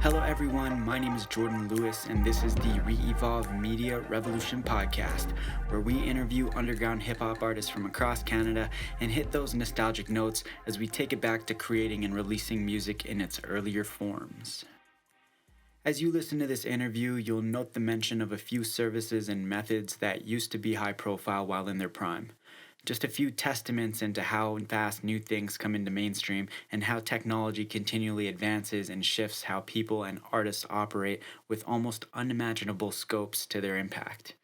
Hello, everyone. My name is Jordan Lewis, and this is the ReEvolve Media Revolution podcast, where we interview underground hip hop artists from across Canada and hit those nostalgic notes as we take it back to creating and releasing music in its earlier forms. As you listen to this interview, you'll note the mention of a few services and methods that used to be high profile while in their prime. Just a few testaments into how fast new things come into mainstream and how technology continually advances and shifts how people and artists operate with almost unimaginable scopes to their impact.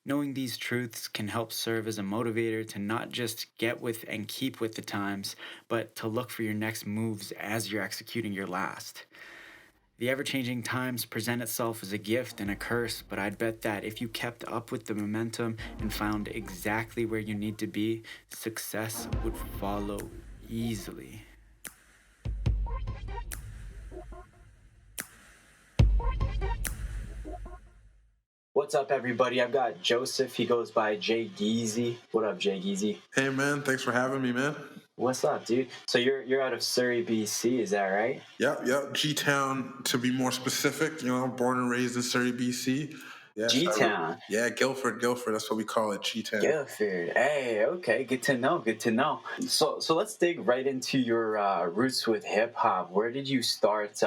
Knowing these truths can help serve as a motivator to not just get with and keep with the times, but to look for your next moves as you're executing your last. The ever-changing times present itself as a gift and a curse, but I'd bet that if you kept up with the momentum and found exactly where you need to be, success would follow easily. What's up, everybody? I've got Joseph. He goes by J-Geezy. What up, J-Geezy? Hey, man. Thanks for having me, man. What's up, dude? So you're out of Surrey, BC, is that right? Yep. G-Town, to be more specific. You know, I'm born and raised in Surrey, BC. Yeah, G-Town. Yeah, Guildford. That's what we call it, G-Town. Guildford. Hey, okay, good to know. So let's dig right into your roots with hip hop. Where did you start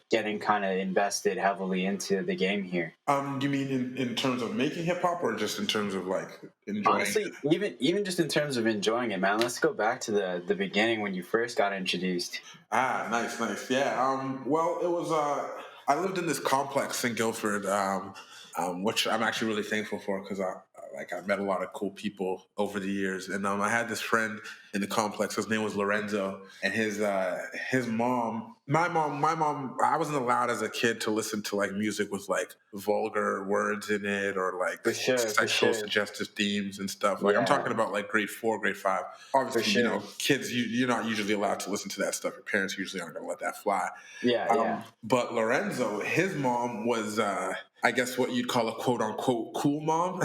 getting kind of invested heavily into the game here? You mean in terms of making hip hop, or just in terms of like enjoying Honestly, it? even just in terms of enjoying it, man. Let's go back to the beginning when you first got introduced. Nice. Yeah. Well, it was. I lived in this complex in Guildford, which I'm actually really thankful for because I met a lot of cool people over the years, and I had this friend in the complex. His name was Lorenzo, and his mom. My mom. I wasn't allowed as a kid to listen to like music with like vulgar words in it or like For sure. suggestive themes and stuff. Like I'm Yeah, talking about like grade 4, grade 5. for Obviously, sure. kids, you're not usually allowed to listen to that stuff. Your parents usually aren't going to let that fly. Yeah. But Lorenzo, his mom was, I guess, what you'd call a quote unquote cool mom.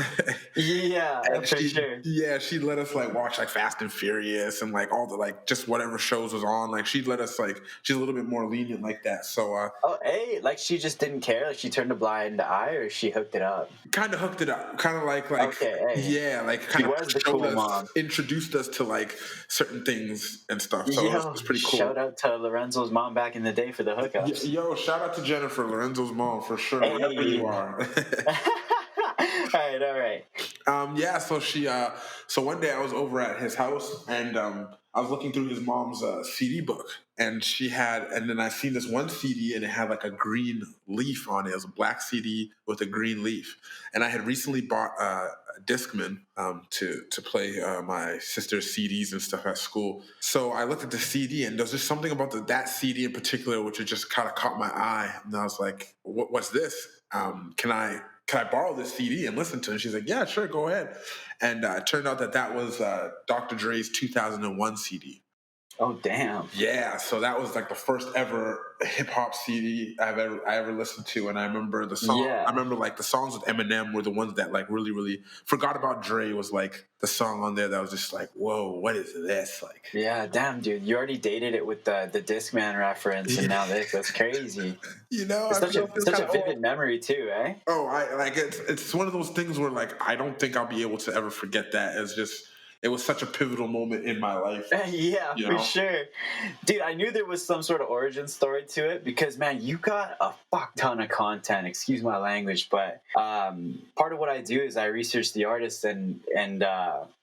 Yeah, And for sure. she'd let us like watch like Fast and Furious and like all the like just whatever shows was on. Like she'd let us like she's a little bit more lenient like that. So Oh, hey, like she just didn't care. Like she turned a blind eye, or she hooked it up. kind of hooked it up, kind of like Okay, hey, yeah, like she kind of was the showed cool us, mom. introduced us to like certain things and stuff. So it Yo, was pretty cool. shout out to Lorenzo's mom back in the day for the hookups. Yo, shout out to Jennifer, Lorenzo's mom, for sure, wherever Hey. you are. All right. Yeah, so one day I was over at his house and I was looking through his mom's CD book, and then I seen this one CD and it had like a green leaf on it. It was a black CD with a green leaf, and I had recently bought a Discman to play my sister's CDs and stuff at school. So I looked at the CD, and there was just something about that CD in particular which had just kind of caught my eye, and I was like, "What's this? Can I borrow this CD and listen to it?" And she's like, "Yeah, sure, go ahead." And it turned out that was Dr. Dre's 2001 CD. Oh, damn. Yeah, so that was like the first ever hip hop CD I ever listened to, and I remember the song. Yeah. I remember like the songs with Eminem were the ones that like really Forgot About Dre was like the song on there that was just like, whoa, what is this like? Yeah, damn, dude. You already dated it with the Discman reference, and now this. That's crazy. I It's feel such a kind of vivid old. memory too, eh? Oh, I like it's one of those things where like I don't think I'll be able to ever forget that. It was such a pivotal moment in my life. Yeah, You for know? sure. Dude, I knew there was some sort of origin story to it because, man, you got a fuck ton of content. Excuse my language, but part of what I do is I research the artists, and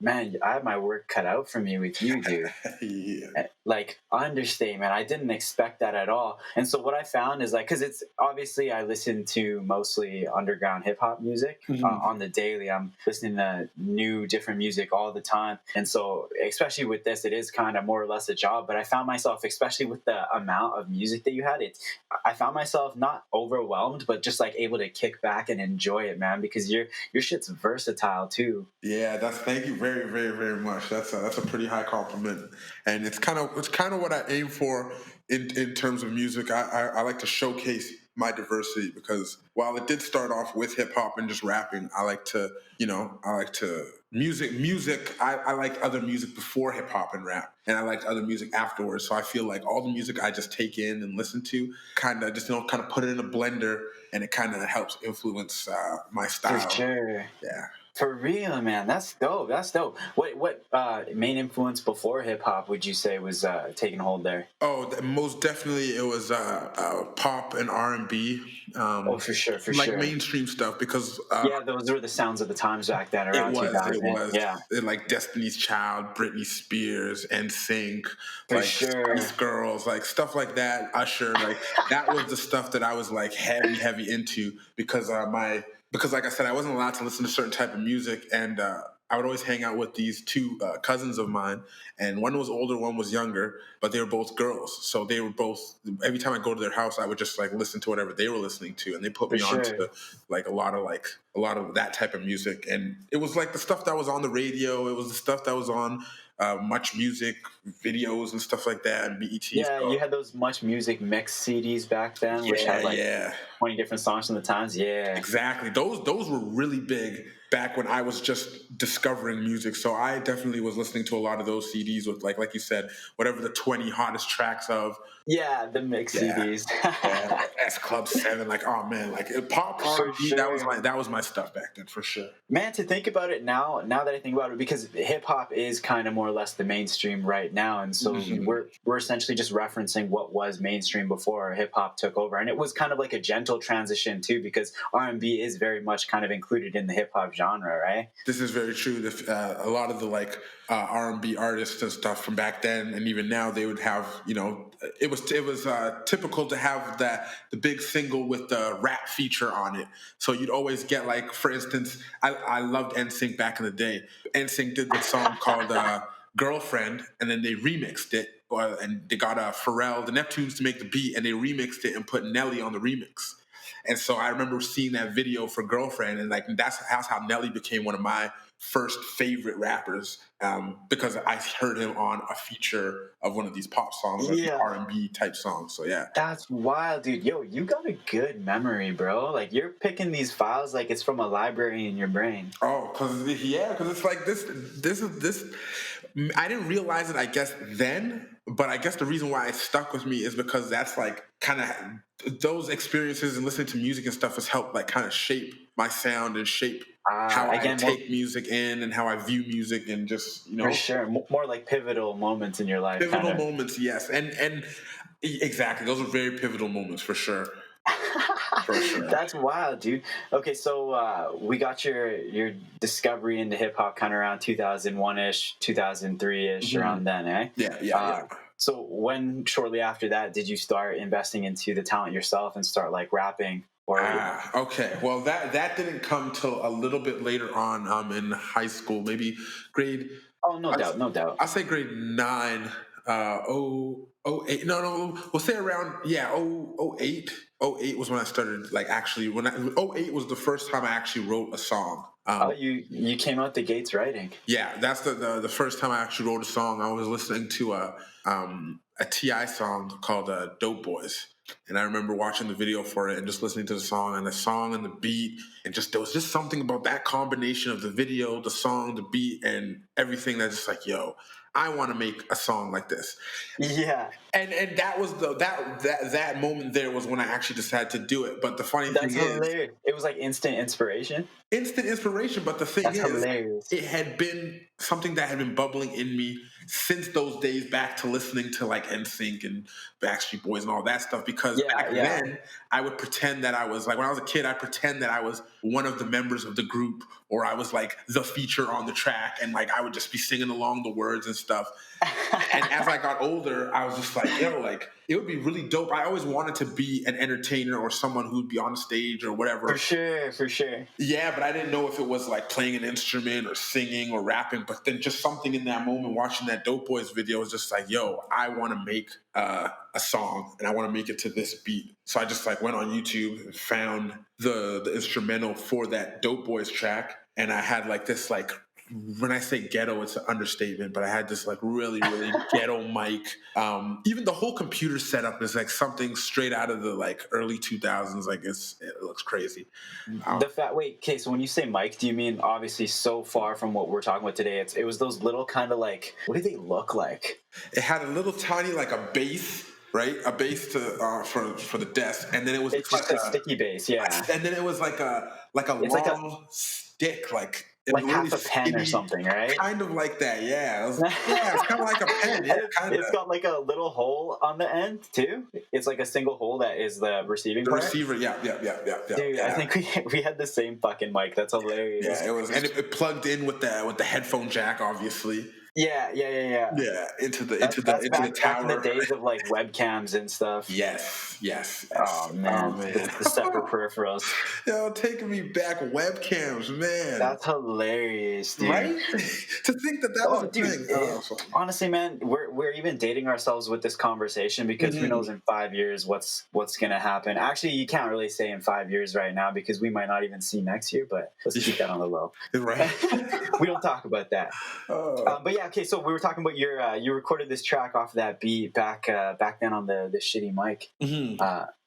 man, I have my work cut out for me with you, dude. Yeah. Like, understatement. I didn't expect that at all. And so what I found is like, because it's obviously I listen to mostly underground hip hop music on the daily. I'm listening to new, different music all the time. And so, especially with this, it is kind of more or less a job. But I found myself, especially with the amount of music that you had, I found myself not overwhelmed, but just like able to kick back and enjoy it, man, because your shit's versatile too. Yeah, thank you very, very, very much. That's a pretty high compliment, and it's kind of what I aim for in terms of music. I like to showcase my diversity, because while it did start off with hip hop and just rapping, I like to, music. I like other music before hip hop and rap, and I like other music afterwards. So I feel like all the music I just take in and listen to, kind of just kind of put it in a blender, and it kind of helps influence my For style. sure. Yeah. For real, man. That's dope. That's dope. What main influence before hip hop would you say was taking hold there? Oh, most definitely, it was pop and R&B, Oh, for sure, for like sure. mainstream stuff, because Yeah, those were the sounds of the times back then, it around was, it 2000. was Yeah, like Destiny's Child, Britney Spears, NSYNC, for like Spice sure. Girls, like stuff like that. Usher, like that was the stuff that I was like heavy into, because because like I said, I wasn't allowed to listen to certain type of music, and I would always hang out with these two cousins of mine, and one was older, one was younger, but they were both girls. So they were both. Every time I go to their house, I would just like listen to whatever they were listening to, and they put For me on sure. to like a lot of that type of music, and it was like the stuff that was on the radio. It was the stuff that was on Much Music videos and stuff like that, and BET. Yeah, you So had those Much Music mix CDs back then, which yeah, had like yeah. 20 different songs from the times. Yeah, Exactly. Those were really big back when I was just discovering music. So I definitely was listening to a lot of those CDs with like you said, whatever the 20 hottest tracks of. yeah, the mix Yeah. CDs. Yeah, like S Club 7, like oh man, like pop For R&B, sure. that was my stuff back then for sure. Man, to think about it now that I think about it, because hip hop is kind of more or less the mainstream right now, and so Mhm. we're essentially just referencing what was mainstream before hip hop took over, and it was kind of like a gentle transition too, because R&B is very much kind of included in the hip hop genre, right? This is very true. A lot of the like R&B artists and stuff from back then, and even now, they would have it was typical to have the big single with the rap feature on it. So you'd always get like, for instance, I loved NSYNC back in the day. NSYNC did this song called "Girlfriend," and then they remixed it, and they got Pharrell, the Neptunes, to make the beat, and they remixed it and put Nelly on the remix. And so I remember seeing that video for "Girlfriend," and like that's how Nelly became one of my first favorite rappers, because I heard him on a feature of one of these pop songs or these Yeah. R&B type songs. So yeah. That's wild, dude. Yo, you got a good memory, bro. Like you're picking these files like it's from a library in your brain. Oh, because it's like this. I didn't realize it, I guess, then, but I guess the reason why it stuck with me is because that's like kind of those experiences and listening to music and stuff has helped like kind of shape my sound and shape how I Again, more take music in and how I view music, and just for sure, more like pivotal moments in your life, kind pivotal of. moments. Yes, and exactly, those are very pivotal moments for sure, for sure. That's wild, dude. Okay, so we got your discovery into hip hop kind of around 2001 ish, 2003 ish, Mhm. around then, eh? Yeah, yeah, yeah. So when shortly after that did you start investing into the talent yourself and start like rapping? Or Okay. Well, that didn't come till a little bit later on, in high school, maybe grade. oh, no I doubt, no doubt. I say grade 9. Oh eight. No. We'll say around, yeah. Oh eight. Oh eight was when I started, like, actually, oh eight was the first time I actually wrote a song. Oh, you came out the gates writing. Yeah, that's the first time I actually wrote a song. I was listening to a Ti song called "Dope Boys," and I remember watching the video for it and just listening to the song and the beat, and just there was just something about that combination of the video, the song, the beat, and everything that's just like, yo, I want to make a song like this. Yeah, And that was that moment there was when I actually decided to do it. But the funny that's thing is, hilarious. It was like instant inspiration. instant inspiration. But the thing That's is, hilarious. it had been something that had been bubbling in me since those days back to listening to like NSYNC and Backstreet Boys and all that stuff. Because Yeah, back yeah. then, I would pretend that I was like, when I was a kid, I pretend that I was one of the members of the group, or I was like the feature on the track, and like I would just be singing along the words and stuff. And as I got older, I was just like, yo, like it would be really dope. I always wanted to be an entertainer or someone who'd be on stage or For whatever. sure, for sure. Yeah, but I didn't know if it was like playing an instrument or singing or rapping. But then just something in that moment, watching that Dope Boys video, was just like, yo, I want to make a song, and I want to make it to this beat. So I just like went on YouTube and found the instrumental for that Dope Boys track, and I had like this like when I say ghetto, it's an understatement, but I had this like really, really ghetto mic. Even the whole computer setup is like something straight out of the like early 2000s. Like it looks crazy. Wait, okay, so when you say mic, do you mean obviously so far from what we're talking about today? It was those little kind of like, what do they look like? It had a little tiny like a bass, right? A bass to for the desk, and then it was It's like just a sticky bass, yeah. and then it was like a It's like a long stick, like it was like really half a pen or skinny, something, right? kind of like that. Yeah, it's kind of like a pen. Yeah, And kind of. it's got like a little hole on the end too. It's like a single hole that is the receiving The part. receiver, yeah. Dude, yeah. I think we had the same fucking mic. That's hilarious. Yeah, it was, and it plugged in with the headphone jack, obviously. Yeah. Yeah, into the Back in the tower. days of like webcams and stuff. Yes. Oh man, the separate peripherals. Yo, taking me back, webcams, man. That's hilarious, dude. Right? To think that was a thing. Honestly, man, we're even dating ourselves with this conversation because who knows in 5 years what's gonna happen. Actually, you can't really say in 5 years right now because we might not even see next year. But let's keep that on the low. Right? We don't talk about that. But yeah, okay. So we were talking about you recorded this track off of that beat back then on the shitty mic.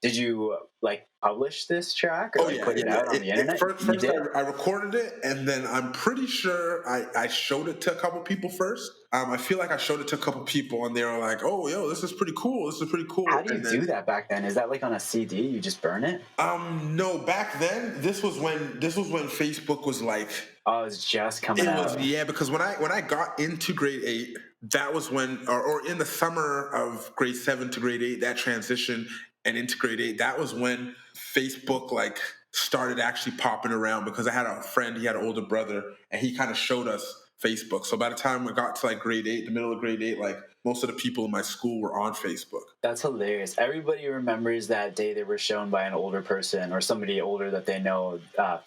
Did you like publish this track or put it out on the internet? First I recorded it, and then I'm pretty sure I showed it to a couple people first. I feel like I showed it to a couple people, and they were like, "Oh, yo, this is pretty cool. This is pretty cool." How do you do that back then? Is that like on a CD? You just burn it? No. Back then, this was when Facebook was like. Oh, it's just coming out. Yeah, because when I got into grade 8, that was when, or in the summer of grade 7 to grade 8, that transition and into grade 8, that was when Facebook like started actually popping around because I had a friend, he had an older brother, and he kind of showed us Facebook. So by the time we got to like grade 8, the middle of grade 8, like most of the people in my school were on Facebook. That's hilarious. Everybody remembers that day they were shown by an older person or somebody older that they know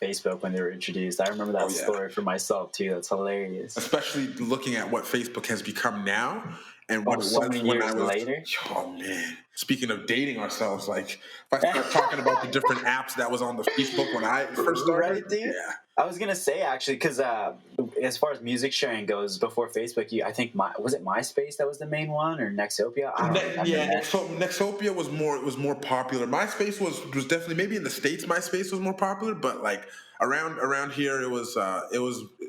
Facebook when they were introduced. I remember that story for myself too. That's hilarious. Especially looking at what Facebook has become now. And what so many years later. Oh man! Speaking of dating ourselves, like if I start talking about the different apps that was on the Facebook when I first started, right, dude? Yeah. I was gonna say actually, because as far as music sharing goes, before Facebook, I think was it MySpace that was the main one or Nexopia? I don't remember. So Nexopia was more popular. MySpace was definitely, maybe in the States MySpace was more popular, but like around here it was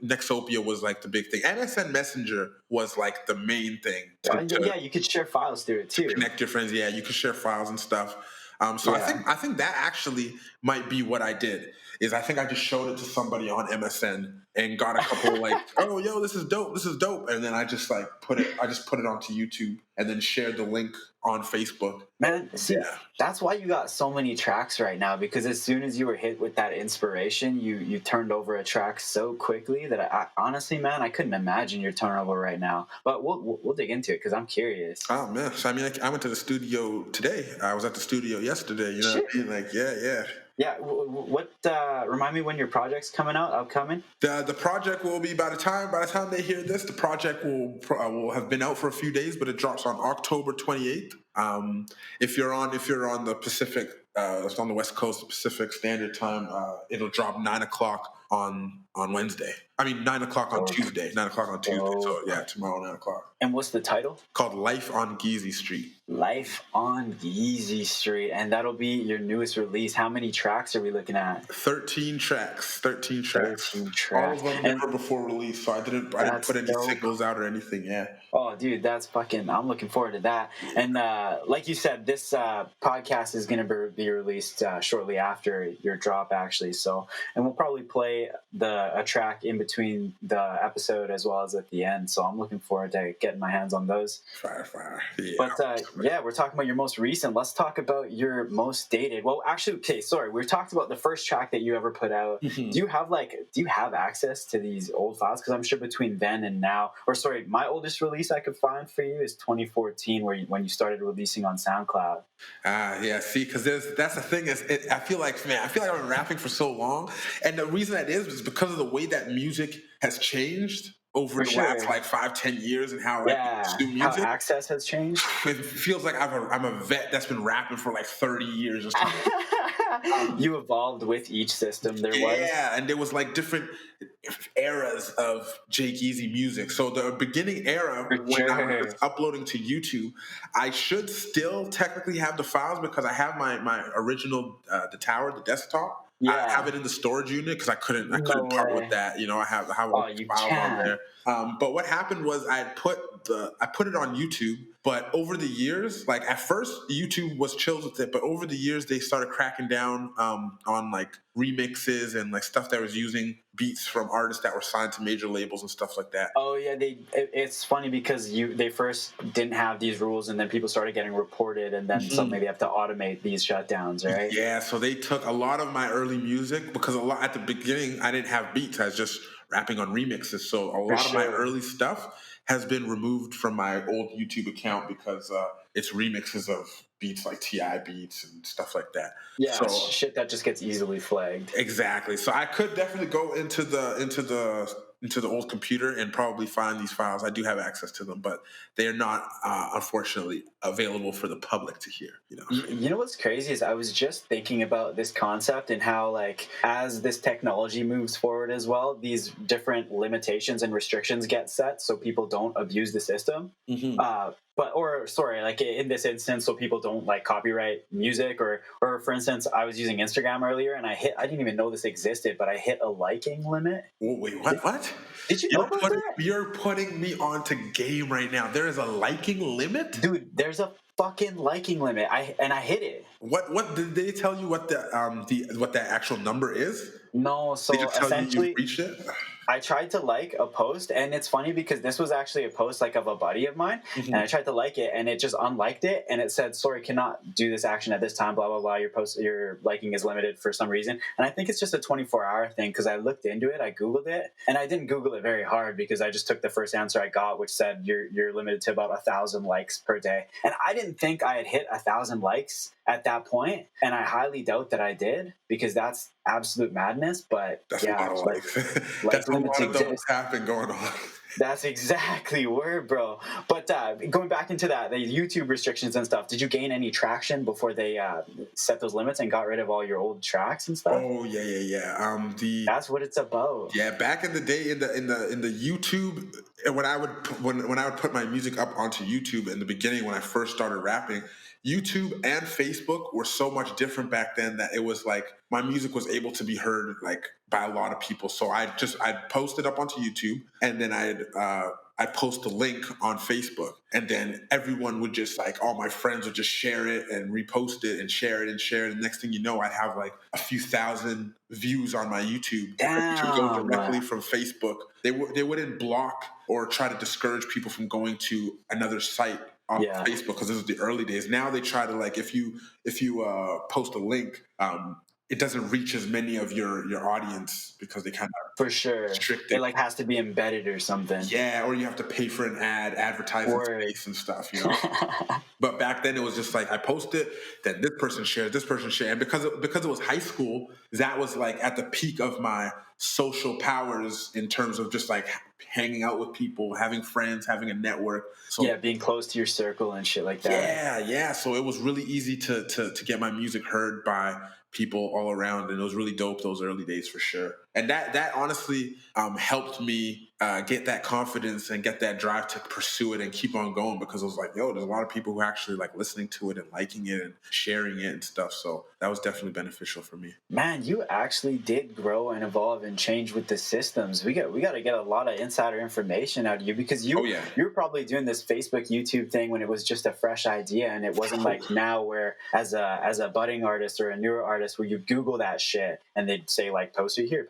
Nexopia was like the big thing. MSN Messenger was like the main thing. Yeah, you could share files through it too. Connect your friends. Yeah, you could share files and stuff. I think that actually might be what I did. Is I think I just showed it to somebody on MSN and got a couple like, oh, yo, this is dope, and then I just like put it onto YouTube and then shared the link on Facebook. Man, see, that's why you got so many tracks right now, because as soon as you were hit with that inspiration, you turned over a track so quickly that I honestly, man, I couldn't imagine your turnover right now. But we'll dig into it because I'm curious. Oh man, so I mean, I went to the studio today. I was at the studio yesterday. You know, what I mean? Like yeah. Yeah, what? Remind me when your project's coming out. Upcoming. The project will be by the time they hear this, the project will have been out for a few days, but it drops on October 28th. If you're on the Pacific, it's on the West Coast, Pacific Standard Time. It'll drop 9:00 on Wednesday. I mean 9:00 on Tuesday. 9:00 on Tuesday. So yeah, tomorrow 9:00. And what's the title? Called Life on Geezy Street. Life on Geezy Street, and that'll be your newest release. How many tracks are we looking at? 13 tracks. 13 tracks. All of them never before release, so I didn't put any singles out or anything. Yeah. Oh, dude, that's fucking. I'm looking forward to that. And like you said, this podcast is going to be released shortly after your drop, actually. So, and we'll probably play a track in between the episode as well as at the end. So I'm looking forward to getting my hands on those. Fire. Yeah. But we're talking about your most recent. Let's talk about your most dated. Well, actually, okay, sorry. We talked about the first track that you ever put out. Mm-hmm. Do you have access to these old files? Because I'm sure between then and now, or sorry, my oldest release I could find for you is 2014, when you started releasing on SoundCloud. Yeah. See, because that's the thing I feel like I've been rapping for so long, and the reason that is because of the way that music has changed. over For the last sure. like 5-10 years and how like we Yeah, consume how music. access has changed. It feels like I'm a vet that's been rapping for like 30 years or something. You evolved with each system there was. Yeah, and there was like different eras of J-Geezy music. So the beginning era, For when I was sure. just uploading to YouTube, I should still technically have the files because I have my original the tower, the desktop. I have Yeah. it in the storage unit because I No couldn't part with way. that. I have all Oh, these you files on can't. there. But what happened was I put it on YouTube, but over the years, like at first YouTube was chilled with it, but over the years they started cracking down on like remixes and like stuff that was using beats from artists that were signed to major labels and stuff like that. Oh yeah, it's funny because they first didn't have these rules, and then people started getting reported, and then suddenly they have to automate these shutdowns, right? Yeah, so they took a lot of my early music because a lot at the beginning I didn't have beats. I was just rapping on remixes. So a For lot of my sure. early stuff has been removed from my old YouTube account because it's remixes of beats like Ti beats and stuff like that. Yeah, So shit that just gets easily flagged. exactly. So I could definitely go into the old computer and probably find these files. I do have access to them, but they are not unfortunately available for the public to hear. You know what's crazy is I was just thinking about this concept and how, like, as this technology moves forward as well, these different limitations and restrictions get set so people don't abuse the system. Or sorry, like in this instance, so people don't like copyright music, or for instance, I was using Instagram earlier and I didn't even know this existed, but I hit a liking limit. Oh, wait, what? What? Did you know about that? You're putting me onto game right now. There is a liking limit. Dude, there's a fucking liking limit. I hit it. What did they tell you? What what that actual number is? No, They so just tell you you've essentially reached it. I tried to like a post, and it's funny because this was actually a post like of a buddy of mine, and I tried to like it, and it just unliked it, and it said, "Sorry, cannot do this action at this time." Blah blah blah. Your liking is limited for some reason, and I think it's just a 24-hour thing because I looked into it, I googled it, and I didn't Google it very hard because I just took the first answer I got, which said you're limited to about 1,000 likes per day, and I didn't think I had hit 1,000 likes at that point, and I highly doubt that I did because that's absolute madness. But That's a yeah, lot of like likes. like That's a limits lot of double exist. tapping going on. That's exactly word, bro. But going back into that, the YouTube restrictions and stuff, did you gain any traction before they set those limits and got rid of all your old tracks and stuff? Oh yeah. That's what it's about. Yeah, back in the day in the YouTube, when I would put my music up onto YouTube in the beginning when I first started rapping, YouTube and Facebook were so much different back then that it was like my music was able to be heard like by a lot of people. So I'd post it up onto YouTube, and then I'd post a link on Facebook, and then everyone would just like all my friends would just share it and repost it and share it and share it. And next thing you know, I'd have like a few thousand views on my YouTube because it would go Damn. directly from Facebook. They wouldn't block or try to discourage people from going to another site on Yeah. Facebook because this is the early days. Now they try to like if you post a link, it doesn't reach as many of your audience because they kind of For sure. restrict It it. like has to be embedded or something. Yeah, or you have to pay for an advertising Word. space and stuff, But back then it was just like I post it, then this person shares, and because it was high school, that was like at the peak of my social powers in terms of just like hanging out with people, having friends, having a network. So Yeah, being close to your circle and shit like that. yeah. So it was really easy to get my music heard by people all around, and it was really dope those early days for sure. And that honestly helped me get that confidence and get that drive to pursue it and keep on going because it was like, yo, there's a lot of people who actually like listening to it and liking it and sharing it and stuff. So that was definitely beneficial for me. Man, you actually did grow and evolve and change with the systems. We got to get a lot of insider information out of you because you were probably doing this Facebook YouTube thing when it was just a fresh idea, and it wasn't like now where as a budding artist or a newer artist where you Google that shit and they'd say like post it here,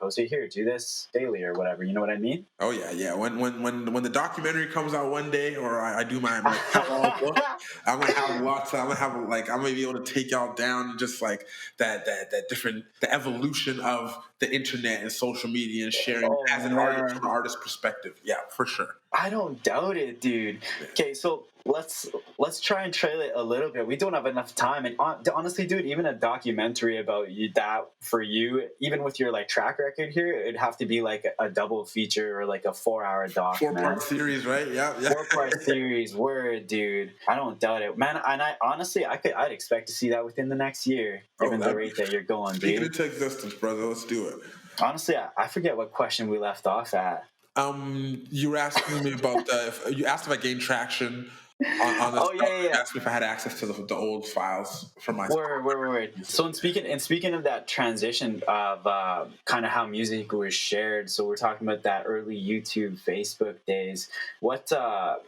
do this daily or whatever. You know what I mean? Oh yeah. When the documentary comes out one day, or I do my tell-all book, I'm gonna have lots. I'm gonna be able to take y'all down just like that different the evolution of the internet and social media and sharing as an artist from an artist perspective. Yeah, for sure. I don't doubt it, dude. Okay, so let's try and trail it a little bit. We don't have enough time, and honestly, dude, even a documentary about you, that for you, even with your like track record here, it'd have to be like a double feature or like a 4-hour doc, 4-part man. series, right? Yeah, yeah. 4-part series, word, dude. I don't doubt it, man. And I honestly, I'd expect to see that within the next year, Oh, given the rate that you're going, speaking dude. into existence, brother. Let's do it. Honestly, I forget what question we left off at. You were asking me about you asked if I gained traction on this. Oh yeah, yeah, You yeah. asked me if I had access to the old files from my Word. So in speaking of that transition of kind of how music was shared, so we're talking about that early YouTube, Facebook days. What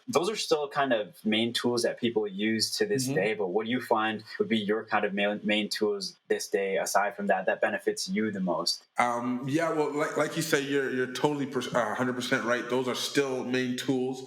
those are still kind of main tools that people use to this Mhm. day. But what do you find would be your kind of main tools this day, aside from that benefits you the most? Yeah, well, like you say, you're totally 100% right. Those are still main tools.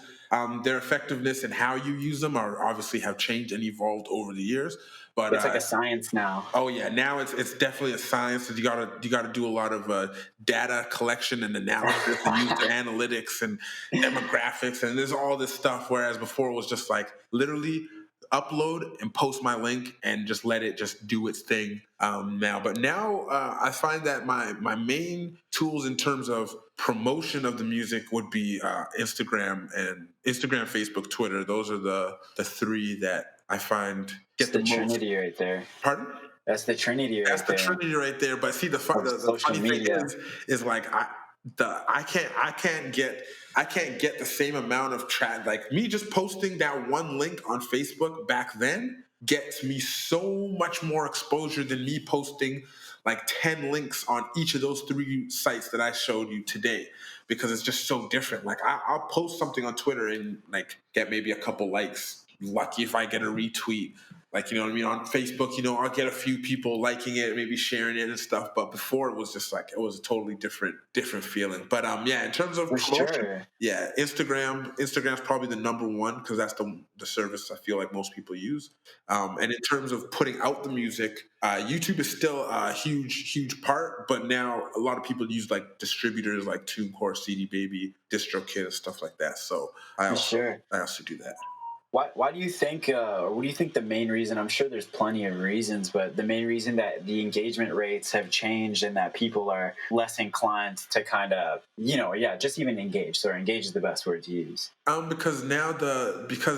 Their effectiveness and how you use them are obviously have changed and evolved over the years. But It's like a science now. oh yeah, now it's definitely a science. You gotta do a lot of data collection and analysis and use the analytics and demographics, and there's all this stuff. Whereas before it was just like literally upload and post my link and just let it just do its thing. But now I find that my main tools in terms of promotion of the music would be Instagram, Facebook, Twitter. Those are the three that I find It's get the the most. trinity right there. Pardon? That's the trinity That's right the there trinity right there. But see, of the social funny thing media. is like I can't get the same amount of like me just posting that one link on Facebook back then gets me so much more exposure than me posting like 10 links on each of those three sites that I showed you today, because it's just so different. Like I'll post something on Twitter and like get maybe a couple likes, lucky if I get a retweet. Like, you know what I mean? On Facebook, I'll get a few people liking it, maybe sharing it and stuff. But before it was just like, it was a totally different feeling. But yeah, in terms of For promotion, sure. yeah, Instagram's probably the number one, because that's the service I feel like most people use. And in terms of putting out the music, YouTube is still a huge part. But now a lot of people use like distributors like TuneCore, CD Baby, DistroKid, and stuff like that. So I For also sure. I also do that. Why do you think, or what do you think the main reason? I'm sure there's plenty of reasons, but the main reason that the engagement rates have changed and that people are less inclined to kind of, just even engage. Sorry, engage is the best word to use. Because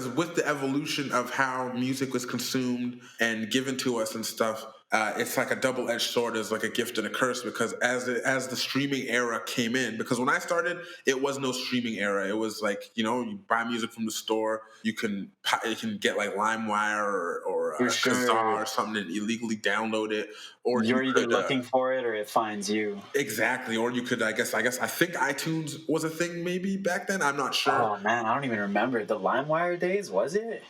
with the evolution of how music was consumed and given to us and stuff, it's like a double-edged sword, as like a gift and a curse. Because as the streaming era came in, because when I started, it was no streaming era. It was like, you buy music from the store, you can get like LimeWire or For Kazaa sure. or something and illegally download it, or you You're either could looking for it or it finds you. exactly, or you could I think iTunes was a thing maybe back then. I'm not sure. Oh man, I don't even remember the LimeWire days. Was it?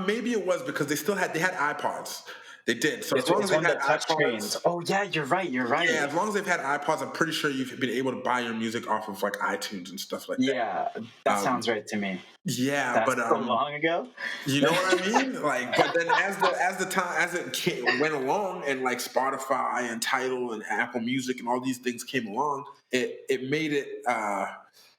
Maybe it was because they had iPods. They did. So as long as It's they've one of had the touch iPods, screens. Oh yeah, you're right. You're yeah, right. as long as they've had iPods, I'm pretty sure you've been able to buy your music off of like iTunes and stuff like that. Yeah, that Um, sounds right to me. yeah, That's but so long ago. you know what I mean? Like, but then as it went along, and like Spotify and Tidal and Apple Music and all these things came along, it made it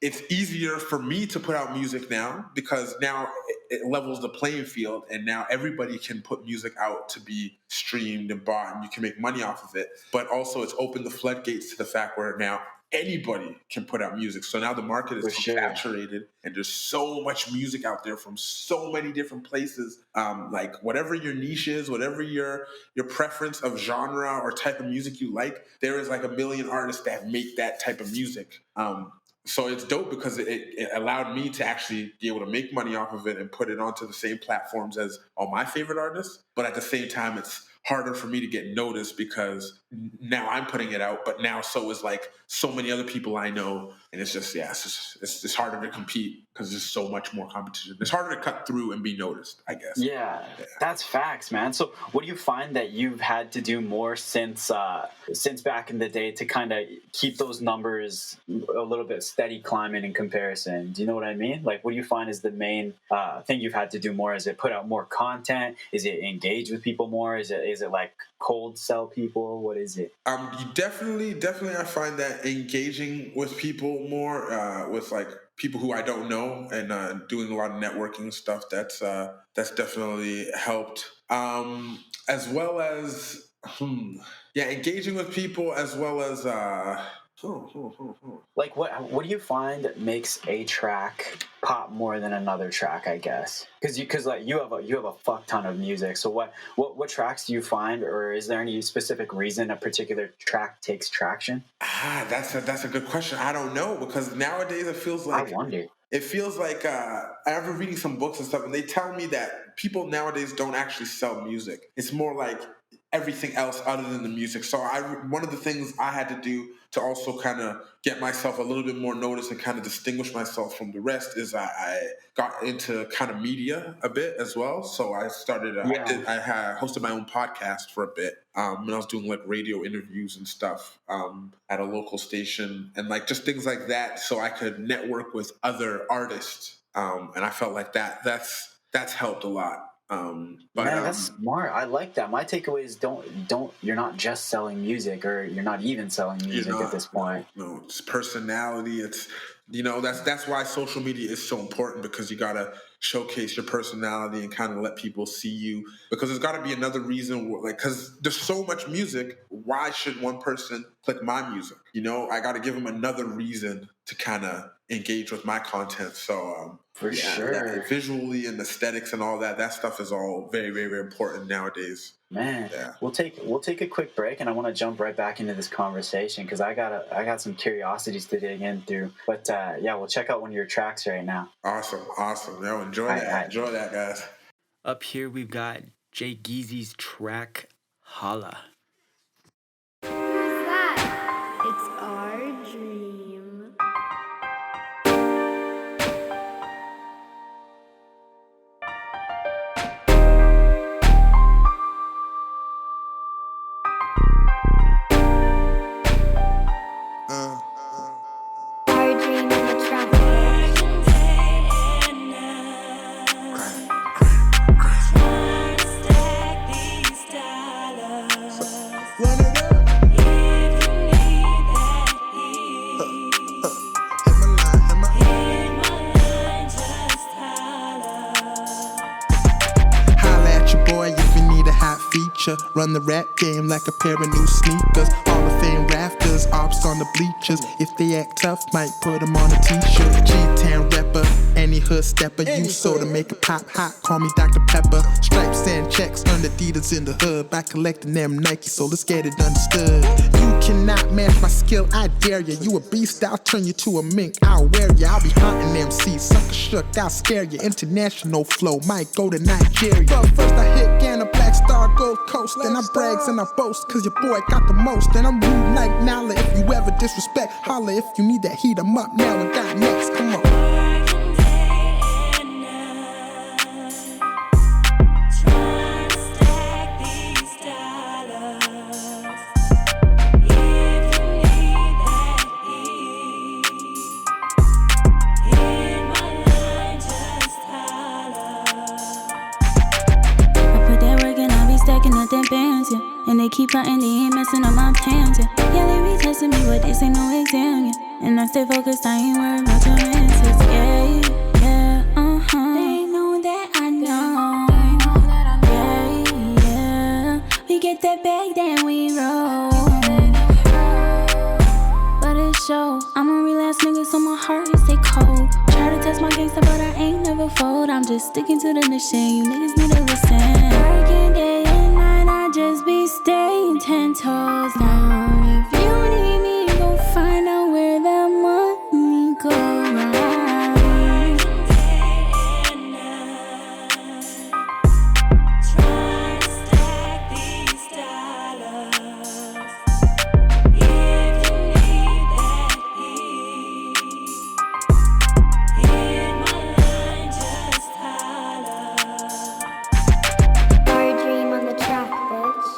it's easier for me to put out music now, because now it levels the playing field, and now everybody can put music out to be streamed and bought, and you can make money off of it. But also, it's opened the floodgates to the fact where now anybody can put out music. So now the market is For so sure. saturated, and there's so much music out there from so many different places. Like whatever your niche is, whatever your preference of genre or type of music you like, there is like a million artists that make that type of music. So it's dope because it allowed me to actually be able to make money off of it and put it onto the same platforms as all my favorite artists. But at the same time, it's harder for me to get noticed because now I'm putting it out, but now so is like so many other people I know, and it's just it's harder to compete because there's so much more competition. It's harder to cut through and be noticed, I guess. Yeah, that's facts, man. So, what do you find that you've had to do more since back in the day to kind of keep those numbers a little bit steady climbing in comparison? Do you know what I mean? Like, what do you find is the main thing you've had to do more? Is it put out more content? Is it engage with people more? Is it like cold sell people? What is it? You definitely, I find that engaging with people more, with like people who I don't know, and doing a lot of networking stuff. That's definitely helped. As well as yeah, engaging with people, as well as like what do you find makes a track pop more than another track? I guess because like you have a fuck ton of music. So what tracks do you find, or is there any specific reason a particular track takes traction? That's a good question. I don't know, because nowadays I wonder. it feels like I've been reading some books and stuff, and they tell me that people nowadays don't actually sell music. It's more like everything else other than the music. So one of the things I had to do to also kind of get myself a little bit more notice and kind of distinguish myself from the rest is I got into kind of media a bit as well. So I started I had hosted my own podcast for a bit, and I was doing like radio interviews and stuff at a local station, and like just things like that, so I could network with other artists, and I felt like that's helped a lot. Man, that's smart. I like that. My takeaway is don't you're not just selling music, or you're not even selling music at this point. No, it's personality. It's that's why social media is so important, because you gotta showcase your personality and kind of let people see you, because there's got to be another reason, like, because there's so much music. Why should one person click my music? I got to give them another reason to kind of engage with my content. So for sure, visually and aesthetics and all that stuff is all very, very, very important nowadays. Man, we'll take a quick break, and I want to jump right back into this conversation because I got some curiosities to dig in through. But we'll check out one of your tracks right now. Awesome. Yo, enjoy that, guys. Up here we've got J-Geezy's track "Holla." Who's that? It's our dream. Run the rap game like a pair of new sneakers. Hall of Fame rafters, ops on the bleachers. If they act tough, might put them on a t-shirt. G-Town rapper, any hood stepper. Use soda, make it pop hot, call me Dr. Pepper. Stripes and checks, earned Adidas in the hood. By collecting them Nike, so let's get it understood. You cannot match my skill, I dare ya. You a beast, I'll turn you to a mink, I'll wear ya. I'll be hunting MCs, sucker shook, I'll scare ya. International flow, might go to Nigeria. But first I hit Ghana, Black Star, Gold Coast. Then I brags and I boast, cause your boy got the most. And I'm rude like Nala, if you ever disrespect, holla. If you need that, heat 'em up now and got next, come on. And they keep plotting, they ain't messing up my plans, yeah. Yeah, they be testing me, but this ain't no exam, yeah. And I stay focused, I ain't worried about your answers, yeah, They know that I know, yeah. We get that bag, then we roll. But it's show, I'm a real ass nigga, so my heart is stay cold. Try to test my gangster, but I ain't never fold. I'm just sticking to the mission, you niggas need to listen. Working day and night, I just be staying 10 toes down. If you need me, go find out where that money go round. Try to stack these dollars. If you need that heat, hit my line, just holler. Our dream on the track, bitch.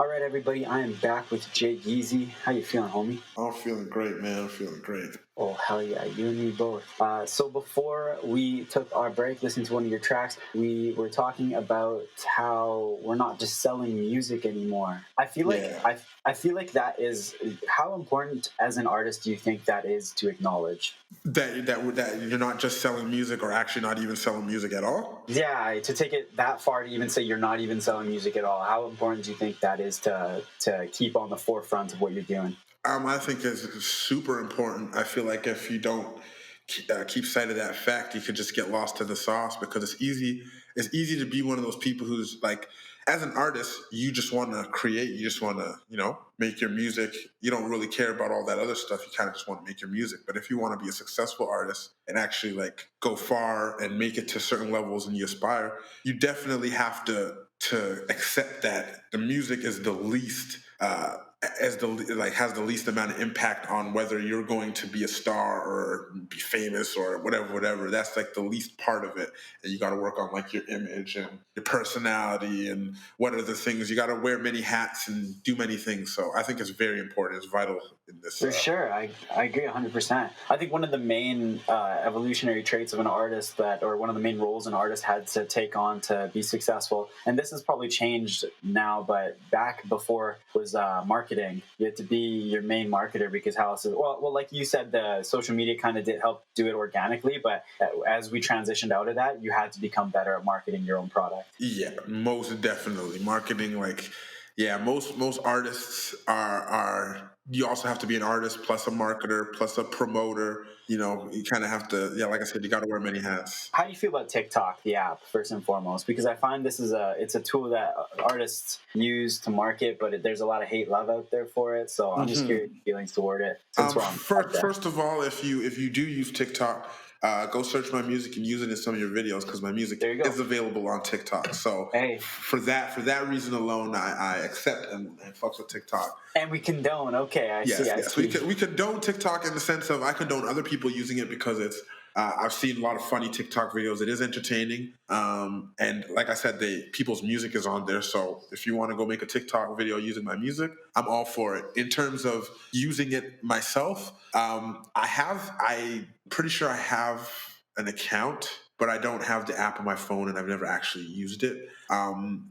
All right, everybody, I am back with J-Geezy. How you feeling, homie? I'm feeling great, man. I'm feeling great. Oh, hell yeah, you and me both. So before we took our break, listening to one of your tracks, we were talking about how we're not just selling music anymore. I feel like Yeah. I feel like that is how important as an artist do you think that is to acknowledge? That you're not just selling music, or actually not even selling music at all. Yeah, to take it that far to even say you're not even selling music at all. How important do you think that is to keep on the forefront of what you're doing? I think it's super important. I feel like if you don't keep sight of that fact, you could just get lost in the sauce, because it's easy. It's easy to be one of those people who's like, as an artist, you just want to create. You just want to, make your music. You don't really care about all that other stuff. You kind of just want to make your music. But if you want to be a successful artist and actually like go far and make it to certain levels and you aspire, you definitely have to accept that the music is the least. As the like has the least amount of impact on whether you're going to be a star or be famous or whatever. That's like the least part of it, and you got to work on like your image and your personality and what are the things you got to wear many hats and do many things. So I think it's very important. It's vital in this. For sure, I agree 100%. I think one of the main evolutionary traits of an artist or one of the main roles an artist had to take on to be successful, and this has probably changed now, but back before was marketing. You had to be your main marketer, because how else? Well, like you said, the social media kind of did help do it organically, but as we transitioned out of that, you had to become better at marketing your own product. Yeah, most definitely. Marketing, most artists are. You also have to be an artist plus a marketer plus a promoter. You kind of have to. Like I said, you got to wear many hats. How do you feel about TikTok, the app, first and foremost? Because I find it's a tool that artists use to market, but there's a lot of hate love out there for it. So I'm just curious your feelings toward it. First of all, if you do use TikTok, go search my music and use it in some of your videos, because my music is available on TikTok. So for that reason alone, I accept and fucks with TikTok. And we condone. Okay, I see. We condone TikTok in the sense of I condone other people using it, because it's. I've seen a lot of funny TikTok videos. It is entertaining, and like I said, people's music is on there. So if you want to go make a TikTok video using my music, I'm all for it. In terms of using it myself, I'm pretty sure I have an account, but I don't have the app on my phone, and I've never actually used it.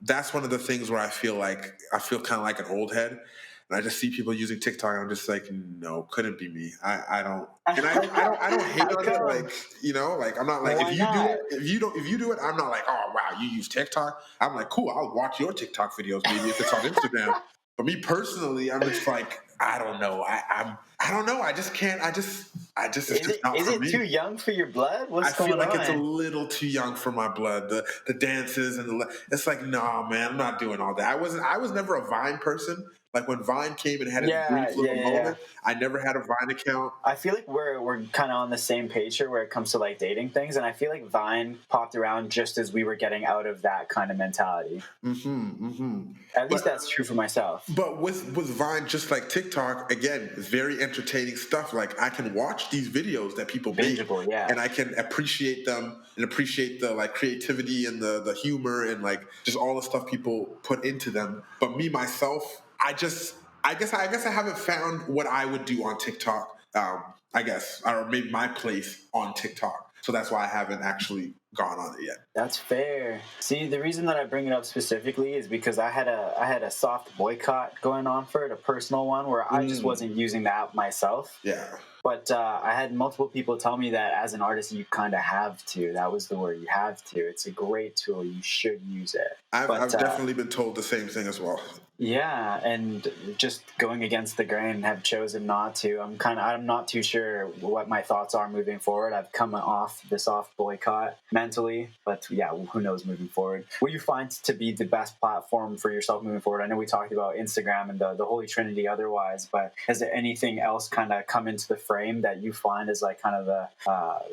That's one of the things where I feel kind of like an old head. And I just see people using TikTok, and I'm just like, no, couldn't be me. I don't, and I don't hate on it. I'm not like, if you do it, I'm not like, oh wow, you use TikTok. I'm like, cool, I'll watch your TikTok videos maybe if it's on Instagram. But me personally, I'm just like, I don't know. I don't know. I just can't. It's just not for me. Is it too young for your blood? What's going on? I feel like it's a little too young for my blood. The dances and it's like, nah, man, I'm not doing all that. I was never a Vine person. Like when Vine came and had its brief little moment, I never had a Vine account. I feel like we're kind of on the same page here where it comes to like dating things, and I feel like Vine popped around just as we were getting out of that kind of mentality. At least that's true for myself. But with Vine, just like TikTok, again, it's very entertaining stuff. Like I can watch these videos that people make, and I can appreciate them and appreciate the like creativity and the humor and like just all the stuff people put into them. But me myself, I guess I haven't found what I would do on TikTok. I guess, or maybe my place on TikTok. So that's why I haven't actually gone on it yet. That's fair. See, the reason that I bring it up specifically is because I had a soft boycott going on for it, a personal one where I just wasn't using the app myself. Yeah. But I had multiple people tell me that as an artist, you kind of have to. That was the word, you have to. It's a great tool. You should use it. I've definitely been told the same thing as well. Yeah, and just going against the grain, have chosen not to. I'm not too sure what my thoughts are moving forward. I've come off the soft boycott mentally, but yeah, who knows moving forward. What do you find to be the best platform for yourself moving forward? I know we talked about Instagram and the Holy Trinity otherwise, but has there anything else kind of come into the frame that you find is like kind of the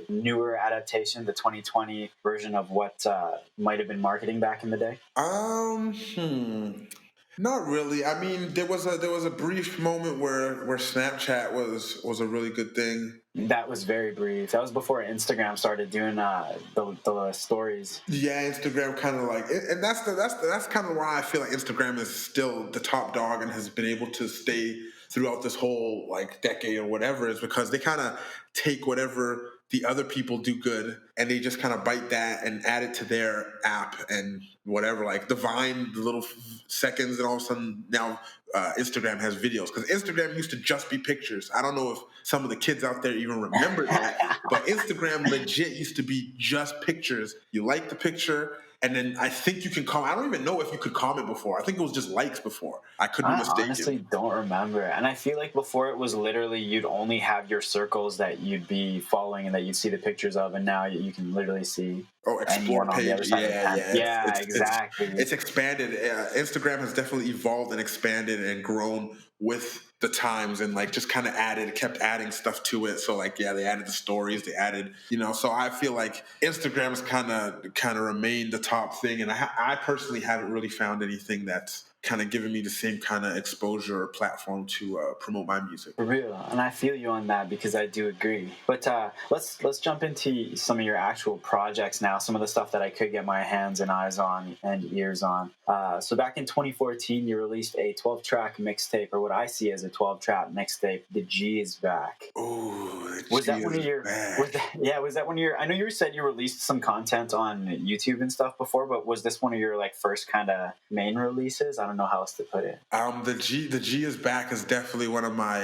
newer adaptation, the 2020 version of what might have been marketing back in the day? Not really. I mean, there was a brief moment where Snapchat was a really good thing. That was very brief. That was before Instagram started doing the stories. Yeah, Instagram kind of like, and that's kind of why I feel like Instagram is still the top dog and has been able to stay throughout this whole like decade or whatever, is because they kind of take whatever the other people do good and they just kind of bite that and add it to their app and whatever, like the Vine, the little seconds, and all of a sudden now Instagram has videos, because Instagram used to just be pictures. I don't know if some of the kids out there even remember that, but Instagram legit used to be just pictures. You like the picture, and then I think you can comment. I don't even know if you could comment before. I think it was just likes before. I could be mistaken. I honestly don't remember. And I feel like before it was literally you'd only have your circles that you'd be following and that you'd see the pictures of, and now you can literally see explore page. Yeah, exactly. It's expanded. Instagram has definitely evolved and expanded and grown with the times, and like just kind of kept adding stuff to it. So like, yeah, they added the stories, they added, so I feel like Instagram's kind of remained the top thing. And I personally haven't really found anything that's kind of giving me the same kind of exposure or platform to promote my music. For real, and I feel you on that because I do agree. But let's jump into some of your actual projects now. Some of the stuff that I could get my hands and eyes on and ears on. So back in 2014, you released a 12-track mixtape, or what I see as a 12-track mixtape. The G is back. Oh, was that one of your? Was that one of your? I know you said you released some content on YouTube and stuff before, but was this one of your like first kind of main releases? I don't know how else to put it. The G is back is definitely one of my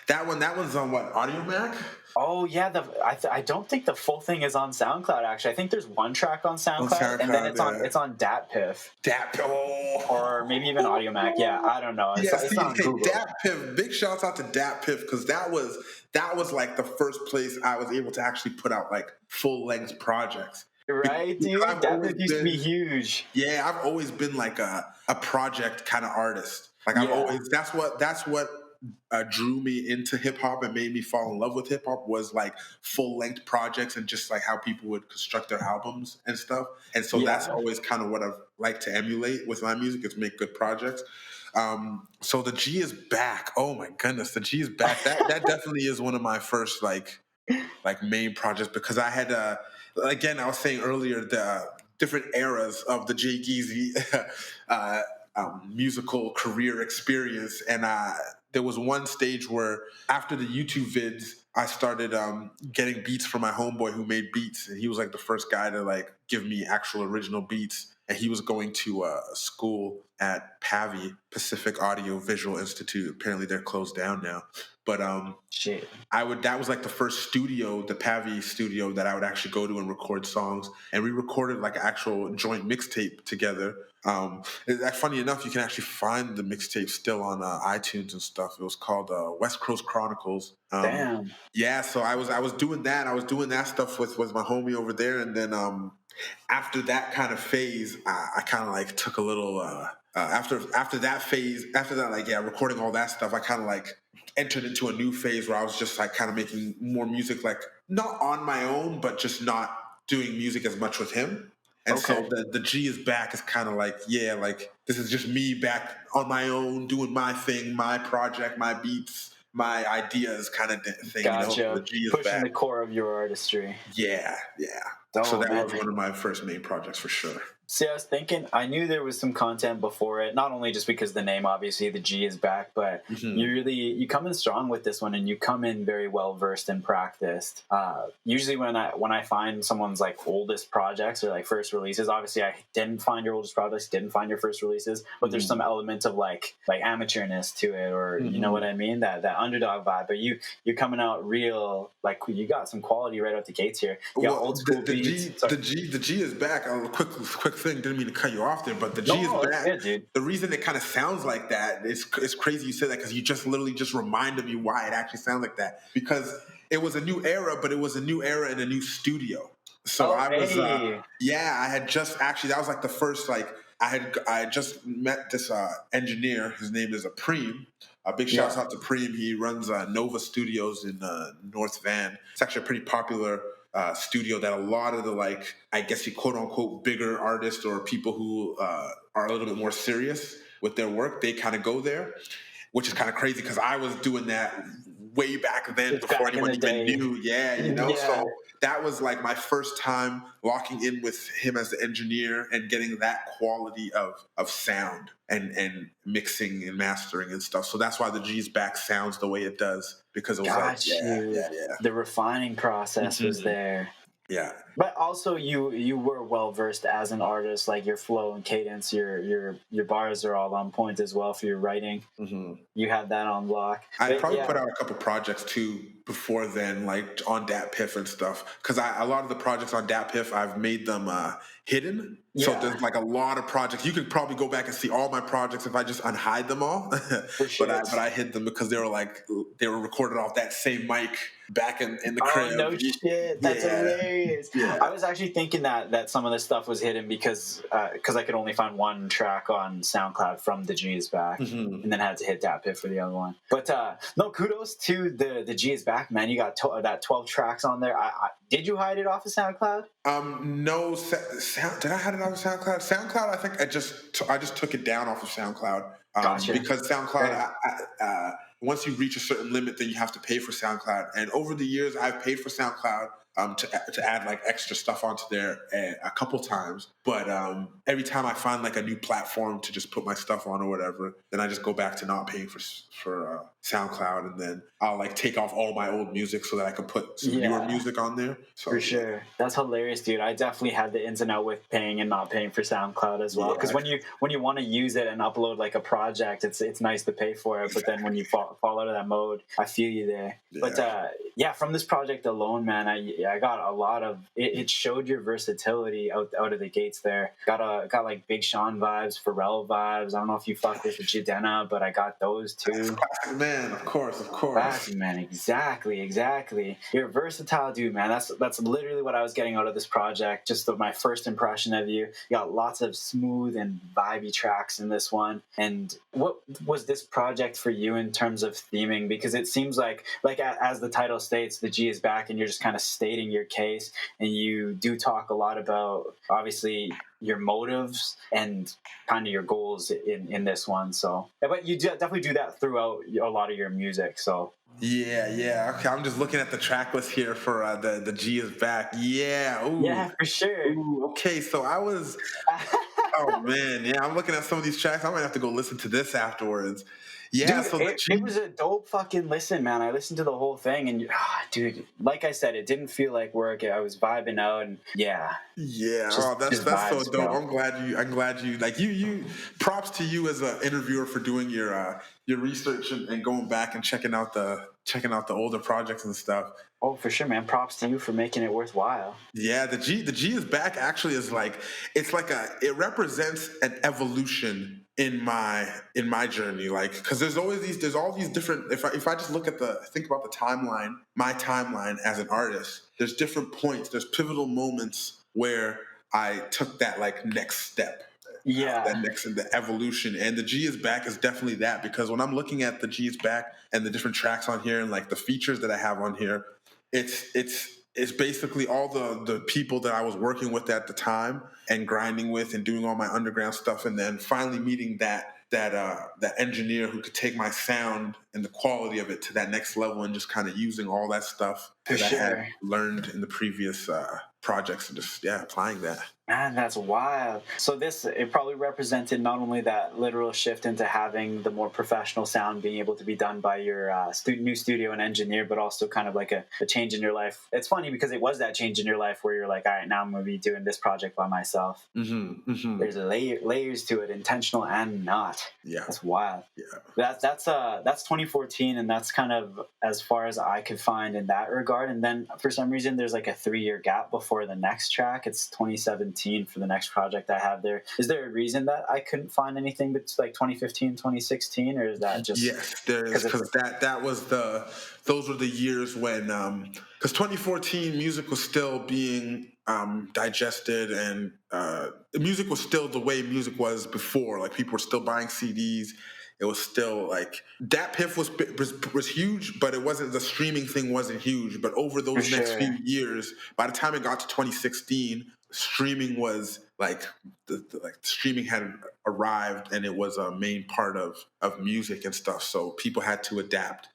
that one's on what, Audio Mac? Oh yeah, I don't think the full thing is on SoundCloud. Actually, I think there's one track on SoundCloud, and then it's on DatPiff. Or maybe even Audio Mac. Yeah, I don't know. It's on Google. DatPiff. Big shouts out to DatPiff, because that was like the first place I was able to actually put out like full length projects. Right, dude. DatPiff used to be huge. Yeah, I've always been like a project kind of artist. Like I've always that's what drew me into hip hop and made me fall in love with hip hop, was like full length projects and just like how people would construct their albums and stuff. And so that's always kind of what I've liked to emulate with my music, is make good projects. So the G is back. Oh my goodness, the G is back. That definitely is one of my first like main projects, because I had again, I was saying earlier, the different eras of the J-Geezy musical career experience. And there was one stage where after the YouTube vids, I started getting beats from my homeboy who made beats. And he was like the first guy to like give me actual original beats. And he was going to school at PAVI, Pacific Audio Visual Institute. Apparently they're closed down now. But shit. That was like the first studio, the PAVI studio, that I would actually go to and record songs. And we recorded like an actual joint mixtape together. Funny enough, you can actually find the mixtape still on iTunes and stuff. It was called West Coast Chronicles. Damn. Yeah, so I was doing that. I was doing that stuff with my homie over there. And then after that kind of phase, I kind of like took a little after that, like, yeah, recording all that stuff, I kind of like entered into a new phase where I was just like kind of making more music, like not on my own, but just not doing music as much with him. And so the G is back is kind of like, yeah, like this is just me back on my own, doing my thing, my project, my beats, my ideas kind of thing. Gotcha. The G is pushing back. The core of your artistry. Yeah. So that was one of my first main projects for sure. See, I was thinking, I knew there was some content before it, not only just because the name, obviously, the G is back, but you come in strong with this one, and you come in very well versed and practiced. Usually when I find someone's like oldest projects or like first releases, obviously I didn't find your oldest projects, didn't find your first releases, but there's some element of like amateurness to it, or you know what I mean, that underdog vibe. But you're coming out real, like you got some quality right out the gates here. You got old school beats. The G is back. A quick thing, didn't mean to cut you off there, but the G is back. Yeah, dude. The reason it kind of sounds like that, it's crazy you said that, because you just literally just reminded me why it actually sounds like that, because it was a new era, but it was a new era in a new studio. So I had just actually, that was like the first, like I had just met this engineer. His name is Preem. A big shout out to Preem. He runs Nova Studios in North Van. It's actually a pretty popular studio that a lot of the, like, I guess you quote unquote bigger artists or people who are a little bit more serious with their work, they kind of go there, which is kind of crazy because I was doing that way back then before Back in anyone the even day. knew. Yeah, you know. Yeah. So that was like my first time locking in with him as the engineer and getting that quality of sound and mixing and mastering and stuff. So that's why the G's Back sounds the way it does, because it was Got you. yeah. The refining process was there. Yeah. But also, you were well versed as an artist. Like your flow and cadence, your bars are all on point as well for your writing. You had that on lock. I probably put out a couple projects too before then, like on DatPiff and stuff. Because a lot of the projects on DatPiff, I've made them hidden. Yeah. So there's like a lot of projects. You could probably go back and see all my projects if I just unhide them all. For sure. but I hid them because they were recorded off that same mic back in the crib. Oh no shit! That's hilarious. Yeah. I was actually thinking that some of this stuff was hidden because I could only find one track on SoundCloud from the G is Back, and then had to hit DatPiff for the other one. But no, kudos to the G is Back, man. You got that 12 tracks on there. Did you hide it off of SoundCloud? No. Did I hide it off of SoundCloud? SoundCloud, I think I just took it down off of SoundCloud. Gotcha. Because SoundCloud, once you reach a certain limit, then you have to pay for SoundCloud. And over the years, I've paid for SoundCloud to add like extra stuff onto there a couple times. But every time I find like a new platform to just put my stuff on or whatever, then I just go back to not paying for SoundCloud, and then I'll like take off all my old music so that I can put some newer music on there. So, for sure. That's hilarious, dude. I definitely had the ins and out with paying and not paying for SoundCloud as well. Because when you want to use it and upload like a project, it's nice to pay for it. But then when you fall out of that mode, I feel you there. Yeah. But from this project alone, man, I got a lot of it showed your versatility out of the gates there. Got like Big Sean vibes, Pharrell vibes. I don't know if you fuck with the Jadena, but I got those too. Classic man, of course. Classic man, exactly. You're a versatile dude, man. That's literally what I was getting out of this project. Just my first impression of you. You got lots of smooth and vibey tracks in this one. And what was this project for you in terms of theming? Because it seems like as the title states, the G is back, and you're just kind of stating your case, and you do talk a lot about obviously your motives and kind of your goals in this one. So, but you definitely do that throughout a lot of your music. So yeah. Okay, I'm just looking at the track list here for the G is Back. Yeah. Ooh. Yeah, for sure. Ooh, okay, so I was. Oh man, yeah. I'm looking at some of these tracks. I might have to go listen to this afterwards. Yeah, dude, it was a dope fucking listen, man. I listened to the whole thing, and dude, like I said, it didn't feel like work. I was vibing out, and yeah. That's vibes, so dope. Bro. I'm glad you like you. Props to you as an interviewer for doing your research and going back and checking out the older projects and stuff. Oh, for sure, man. Props to you for making it worthwhile. Yeah, the G is Back actually is like it represents an evolution in my journey, like, because there's all these different, if I just think about the timeline, my timeline as an artist, there's different points, there's pivotal moments where I took that like next step. That next in the evolution, and the G is Back is definitely that, because when I'm looking at the G is Back and the different tracks on here and like the features that I have on here, it's basically all the people that I was working with at the time and grinding with and doing all my underground stuff, and then finally meeting that engineer who could take my sound and the quality of it to that next level, and just kind of using all that stuff that I had learned in the previous projects and just applying that. Man, that's wild. So it probably represented not only that literal shift into having the more professional sound being able to be done by your new studio and engineer, but also kind of like a change in your life. It's funny because it was that change in your life where you're like, all right, now I'm going to be doing this project by myself. There's layers to it, intentional and not. Yeah, that's wild. Yeah, that's 2014, and that's kind of as far as I could find in that regard. And then for some reason, there's like a 3-year gap before the next track. It's 2017 for the next project I have there. Is there a reason that I couldn't find anything but like 2015, 2016, or is that just... Yes, there is, because those were the years when, because 2014 music was still being digested, and music was still the way music was before. Like, people were still buying CDs. It was still like DatPiff was huge, but it wasn't, the streaming thing wasn't huge. But over those next few years, by the time it got to 2016, streaming was like like streaming had arrived, and it was a main part of music and stuff. So people had to adapt.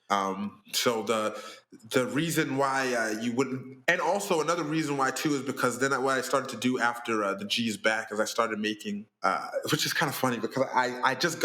So the reason why you wouldn't, and also another reason why too, is because then what I started to do after the G's back is I started making, which is kind of funny because I just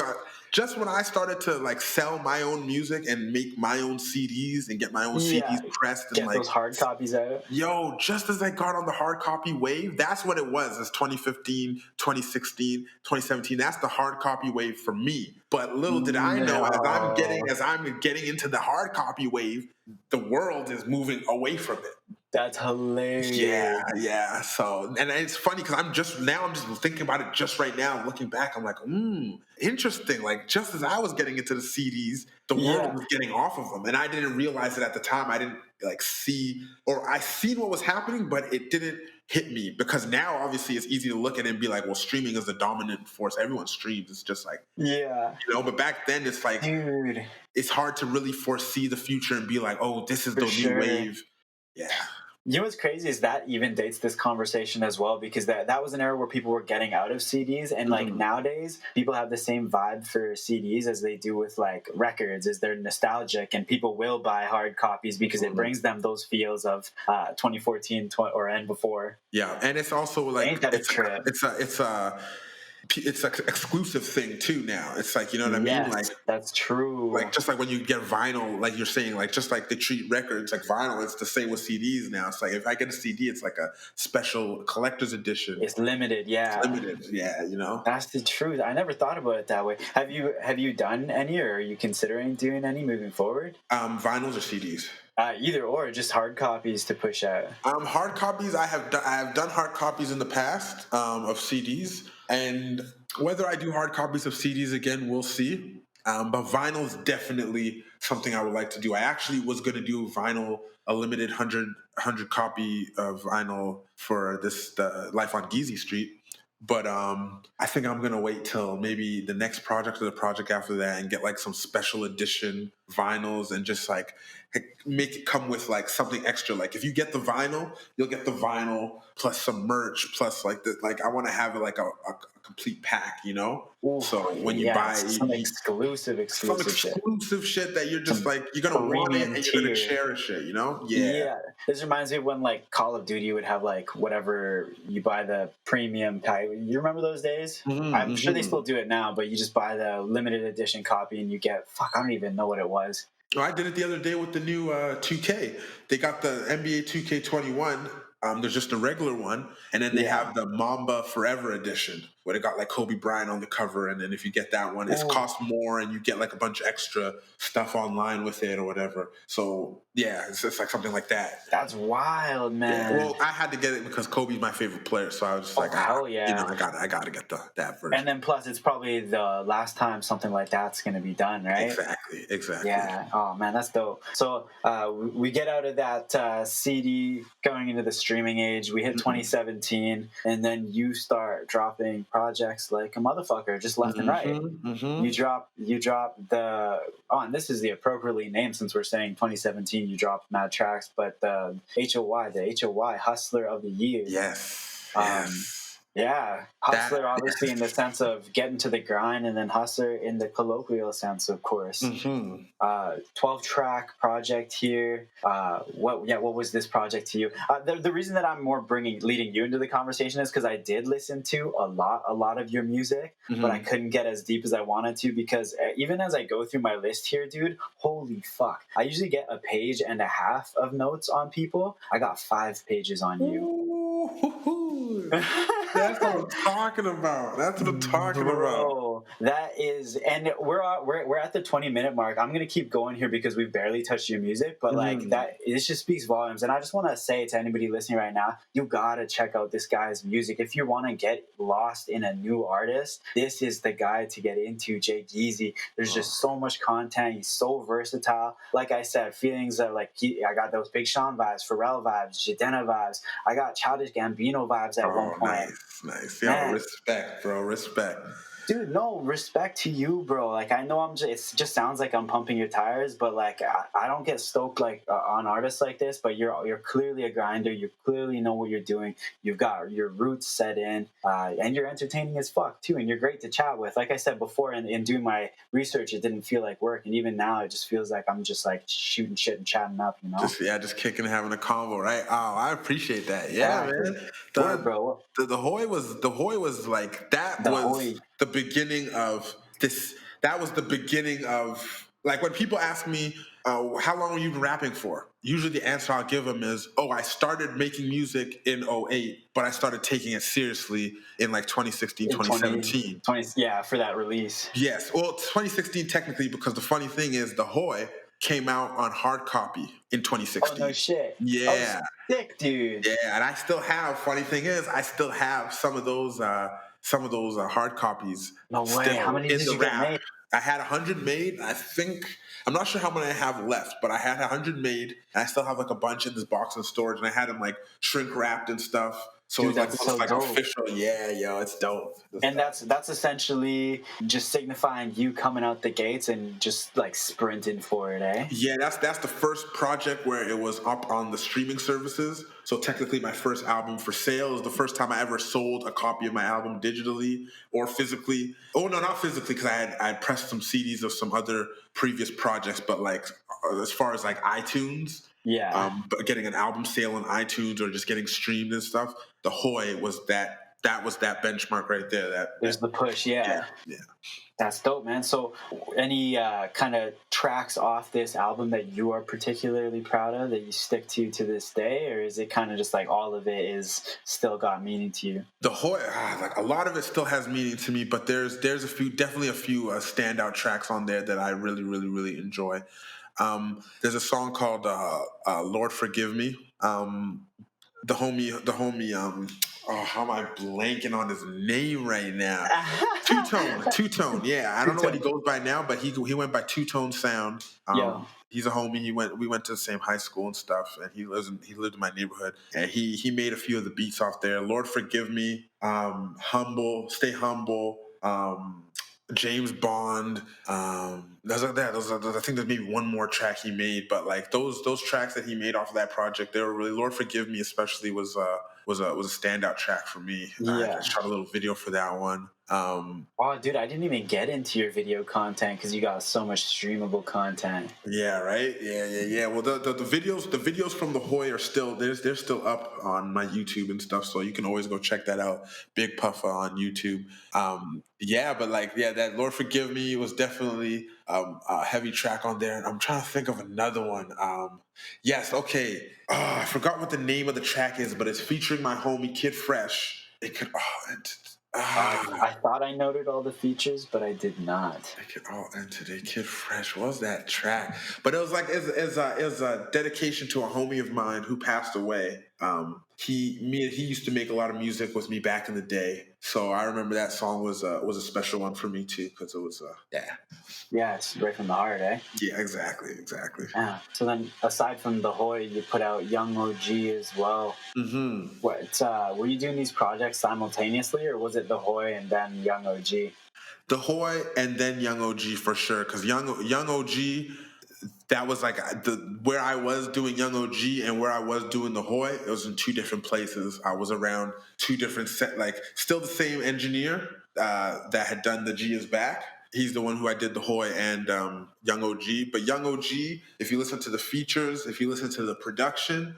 when I started to like sell my own music and make my own CDs and get my own CDs pressed and get like those hard copies out. Yo, just as I got on the hard copy wave, that's what it was. It's 2015, 2016, 2017. That's the hard copy wave for me. But little did I know, as I'm getting into the hard copy wave, the world is moving away from it. That's hilarious. Yeah. So, and it's funny because I'm just thinking about it just right now. Looking back, I'm like, interesting. Like, just as I was getting into the CDs, the world was getting off of them, and I didn't realize it at the time. I didn't like see, or I seen what was happening, but it didn't hit me because now obviously it's easy to look at it and be like, well, streaming is the dominant force. Everyone streams. It's just like, but back then it's like, dude, it's hard to really foresee the future and be like, oh, this is the new wave. Yeah. You know what's crazy is that even dates this conversation as well, because that was an era where people were getting out of CDs, and like nowadays people have the same vibe for CDs as they do with like records. Is they're nostalgic, and people will buy hard copies because it brings them those feels of 2014 and before. Yeah, and it's also like ain't that a trip? It's an exclusive thing too now. It's like, you know what I mean? Like, that's true. Like, just like when you get vinyl, like you're saying, like just like they treat records like vinyl, it's the same with CDs now. It's like if I get a CD, it's like a special collector's edition. It's limited, It's limited, you know. That's the truth. I never thought about it that way. Have you done any, or are you considering doing any moving forward? Vinyls or CDs? Either or, just hard copies to push out. Hard copies. I have done hard copies in the past of CDs, and whether I do hard copies of CDs again, we'll see. But vinyl is definitely something I would like to do. I actually was going to do vinyl, a limited 100 copy of vinyl for the Life on Geezy Street. But I think I'm going to wait till maybe the next project or the project after that and get like some special edition vinyls and just like make it come with like something extra. Like if you get the vinyl, you'll get the vinyl plus some merch plus like I want to have like a complete pack, you know? Ooh, so when you buy some exclusive shit that you're just like, you're going to want it and you're going to cherish it, you know? Yeah. This reminds me of when like Call of Duty would have like whatever, you buy the premium pack. You remember those days? I'm sure they still do it now, but you just buy the limited edition copy and you get, I don't even know what it was. Oh, I did it the other day with the new 2K. They got the NBA 2K21. There's just a regular one, and then they have the Mamba Forever edition, where they got like Kobe Bryant on the cover, and then if you get that one, it costs more, and you get like a bunch of extra stuff online with it or whatever. So yeah, it's just like something like that. That's wild, man. Yeah, well, I had to get it because Kobe's my favorite player, so I was just like, hell yeah, you know, I gotta get that version. And then plus, it's probably the last time something like that's gonna be done, right? Exactly. Yeah. Oh man, that's dope. So we get out of that CD, going into the streaming age. We hit 2017, and then you start dropping projects like a motherfucker, just left and right. You drop the and this is the appropriately named, since we're saying 2017. You dropped mad tracks, but the HOY Hustler of the Year. Yes. Yeah, hustler obviously in the sense of getting to the grind, and then hustler in the colloquial sense, of course. 12-track project here. What was this project to you? The reason that I'm more leading you into the conversation is because I did listen to a lot of your music, but I couldn't get as deep as I wanted to, because even as I go through my list here, dude, holy fuck! I usually get a page and a half of notes on people. I got 5 pages on you. That's what I'm talking about. Bro, that is, and we're at the 20-minute mark. I'm gonna keep going here because we've barely touched your music, but like that, this just speaks volumes. And I just want to say to anybody listening right now, you gotta check out this guy's music. If you want to get lost in a new artist, this is the guy to get into. J-Geezy. There's just so much content. He's so versatile. Like I said, feelings are like I got those Big Sean vibes, Pharrell vibes, Jadena vibes. I got Childish Gambino vibes at one point. Nice. Yeah, respect, bro. Respect. Dude, no, respect to you, bro. Like, I know it just sounds like I'm pumping your tires, but like, I don't get stoked like on artists like this. But you're clearly a grinder. You clearly know what you're doing. You've got your roots set in, and you're entertaining as fuck too. And you're great to chat with. Like I said before, in doing my research, it didn't feel like work, and even now, it just feels like I'm just like shooting shit and chatting up. You know? Just kicking, and having a convo, right? Oh, I appreciate that. Yeah, man. Word, bro. The Hoy was like that The was Hoy. the beginning of this. That was the beginning of like when people ask me, how long were you rapping for? Usually the answer I'll give them is, oh, I started making music in '08, but I started taking it seriously in like 2016, In 2017. 20, yeah, for that release. Yes. Well, 2016 technically, because the funny thing is the Hoy came out on hard copy in 2016. Oh, no shit. Yeah. Oh, sick, dude. Yeah, and I still have. Funny thing is, I still have some of those hard copies. No way. Still How many in did the you get wrap. made? I had 100 made. I think I'm not sure how many I have left, but I had 100 made, and I still have like a bunch in this box in storage, and I had them like shrink wrapped and stuff. So Dude, it's like that's looks so like dope. official. Yeah, yo, it's dope. And that's essentially just signifying you coming out the gates and just like sprinting for it, eh? Yeah, that's the first project where it was up on the streaming services. So technically, my first album for sale is the first time I ever sold a copy of my album digitally or physically. Oh no, not physically, because I had pressed some CDs of some other previous projects, but like as far as like iTunes, Yeah. but getting an album sale on iTunes or just getting streamed and stuff, the Hoy was that benchmark right there. There's the push, yeah. That's dope, man. So, any kind of tracks off this album that you are particularly proud of that you stick to this day, or is it kind of just like all of it is still got meaning to you? The Hoy, like a lot of it still has meaning to me, but there's definitely a few standout tracks on there that I really, really, really enjoy. There's a song called "Lord Forgive Me." The homie. Oh, how am I blanking on his name right now? Two Tone. Yeah, I don't know what he goes by now, but he went by Two Tone Sound. Yeah. He's a homie. We went to the same high school and stuff, and he lived in my neighborhood, and he made a few of the beats off there. Lord Forgive Me, Humble, Stay Humble, James Bond. Those are, I think there's maybe one more track he made, but like those tracks that he made off of that project, they were really, Lord Forgive Me especially was a standout track for me. Yeah. I shot a little video for that one. Oh, dude, I didn't even get into your video content because you got so much streamable content. Yeah, right. Yeah. Well, the videos from the Hoy are still they're still up on my YouTube and stuff, so you can always go check that out. Big Puffa on YouTube. That Lord Forgive Me was definitely a heavy track on there. I'm trying to think of another one. Yes, okay. I forgot what the name of the track is, but it's featuring my homie Kid Fresh. It could. I thought I noted all the features, but I did not. I could all end today. Kid Fresh, what was that track? But it was like it was a dedication to a homie of mine who passed away. He used to make a lot of music with me back in the day, so I remember that song was a special one for me too because it was Yeah, it's right from the heart, eh? Yeah, exactly. Yeah. So then, aside from the Hoy, you put out Young OG as well. Mm-hmm. What were you doing these projects simultaneously, or was it the Hoy and then Young OG? The Hoy and then Young OG for sure, because Young OG, that was like where I was doing Young OG and where I was doing the Hoy. It was in two different places. I was around two different still the same engineer that had done the G Is Back. He's the one who I did the Hoy and Young OG. But Young OG, if you listen to the features, if you listen to the production,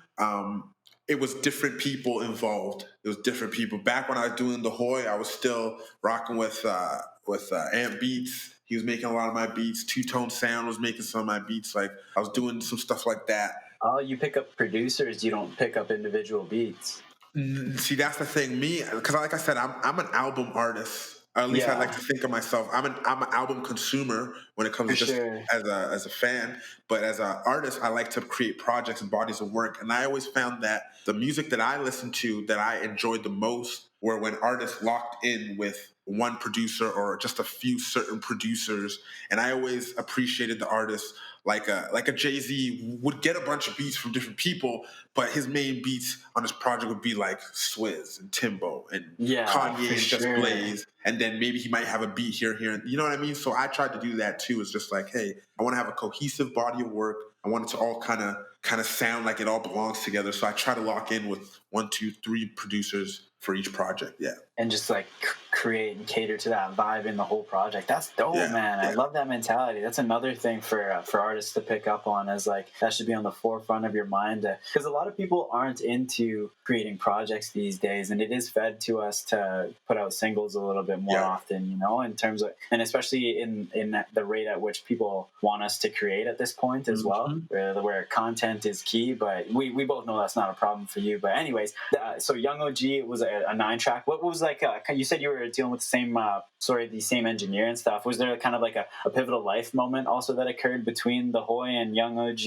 it was different people involved. It was different people. Back when I was doing the Hoy, I was still rocking with Amp Beats. He was making a lot of my beats. Two Tone Sound was making some of my beats. Like I was doing some stuff like that. Oh, you pick up producers. You don't pick up individual beats. See, that's the thing. Me, because like I said, I'm an album artist. Or at least I like to think of myself. I'm an album consumer when it comes to just as a fan. But as an artist, I like to create projects and bodies of work. And I always found that the music that I listened to that I enjoyed the most were when artists locked in with one producer or just a few certain producers. And I always appreciated the artists like a Jay-Z would get a bunch of beats from different people, but his main beats on his project would be like Swizz and Timbo and Kanye and Just Blaze, and then maybe he might have a beat here, you know what I mean? So I tried to do that too. It's just like, hey, I want to have a cohesive body of work. I want it to all kind of sound like it all belongs together. So I try to lock in with 1, 2, 3 producers for each project. Yeah. And just like create and cater to that vibe in the whole project. That's dope, man. I love that mentality. That's another thing for artists to pick up on, is like that should be on the forefront of your mind, because a lot of people aren't into creating projects these days, and it is fed to us to put out singles a little bit more often, you know, in terms of, and especially in the rate at which people want us to create at this point as well, where content is key. But we both know that's not a problem for you. But anyways, so Young OG was a 9-track. What was like you said you were dealing with the same engineer and stuff. Was there kind of like a pivotal life moment also that occurred between the Hoy and Young OG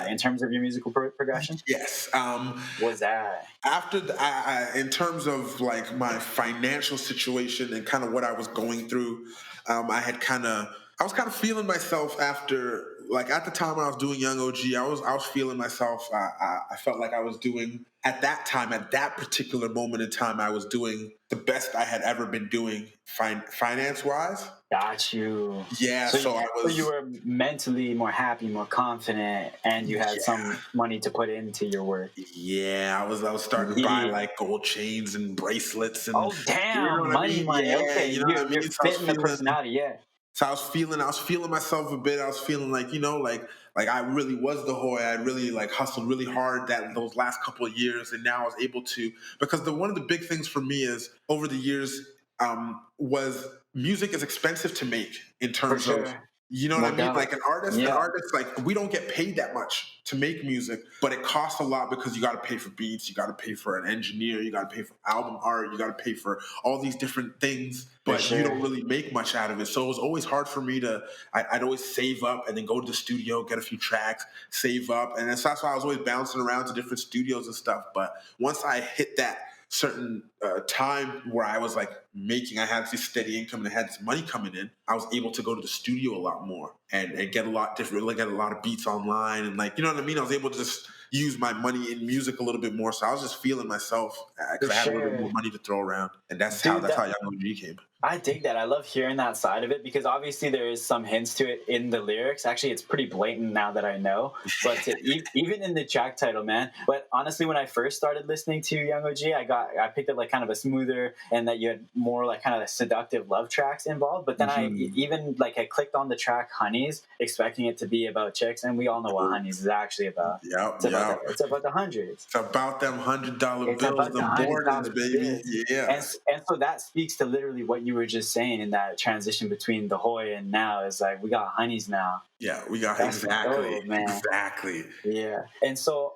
in terms of your musical progression? Yes. What was that? After in terms of like my financial situation and kind of what I was going through, I was kind of feeling myself after, like at the time when I was doing Young OG, I was feeling myself. I felt like I was doing at that time, at that particular moment in time, I was doing the best I had ever been doing finance wise. Got you. Yeah. So you were mentally more happy, more confident, and you had some money to put into your work. Yeah, I was starting to buy like gold chains and bracelets and money. Okay, you know what I mean? You're fitting the personality. Yeah. So I was feeling myself a bit. I was feeling like, you know, like I really was the Hoy. I really like hustled really hard those last couple of years, and now I was able to, because one of the big things for me is over the years was music is expensive to make in terms of. You know what I mean? Like an artist, like we don't get paid that much to make music, but it costs a lot because you got to pay for beats, you got to pay for an engineer, you got to pay for album art, you got to pay for all these different things, but you don't really make much out of it. So it was always hard for me I'd always save up and then go to the studio, get a few tracks, save up. And that's why I was always bouncing around to different studios and stuff. But once I hit that certain time where I was like I had this steady income and I had this money coming in, I was able to go to the studio a lot more and get a lot different, like get a lot of beats online and like, you know what I mean? I was able to just use my money in music a little bit more. So I was just feeling myself because I had a little bit more money to throw around. And that's how Young OG came. I dig that. I love hearing that side of it because obviously there is some hints to it in the lyrics. Actually, it's pretty blatant now that I know. But even in the track title, man. But honestly, when I first started listening to Young OG, I picked up like kind of a smoother and that you had more like kind of seductive love tracks involved. But then I clicked on the track Honeys, expecting it to be about chicks, and we all know what Honeys is actually about. It's about the hundreds. It's about them $100 bills, the boardings, baby. Yeah. And so that speaks to literally what you were just saying in that transition between the Hoy and now is like we got Honeys now. Yeah, we got exactly. Yeah, and so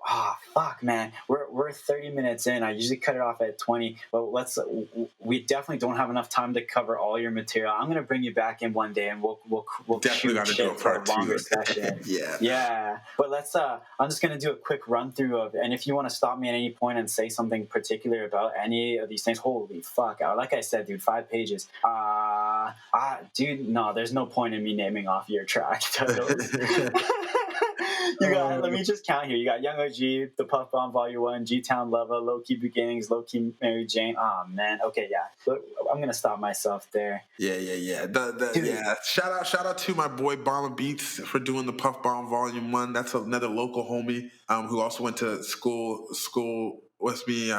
fuck, man, we're 30 minutes in. I usually cut it off at 20, but we definitely don't have enough time to cover all your material. I'm gonna bring you back in one day, and we'll definitely gotta do a part 2 session. Yeah. But let's. I'm just gonna do a quick run through of, and if you want to stop me at any point and say something particular about any of these things, holy fuck, like I said, dude, 5 pages. Dude, no, there's no point in me naming off your track titles. You got, let me just count here. You got Young OG, The Puff Bomb Volume 1, G-Town Lover, Low Key Beginnings, Low Key Mary Jane. Oh man, okay, yeah. But I'm gonna stop myself there. Yeah. Shout out to my boy Bomber Beats for doing the Puff Bomb Volume 1. That's another local homie who also went to school with me.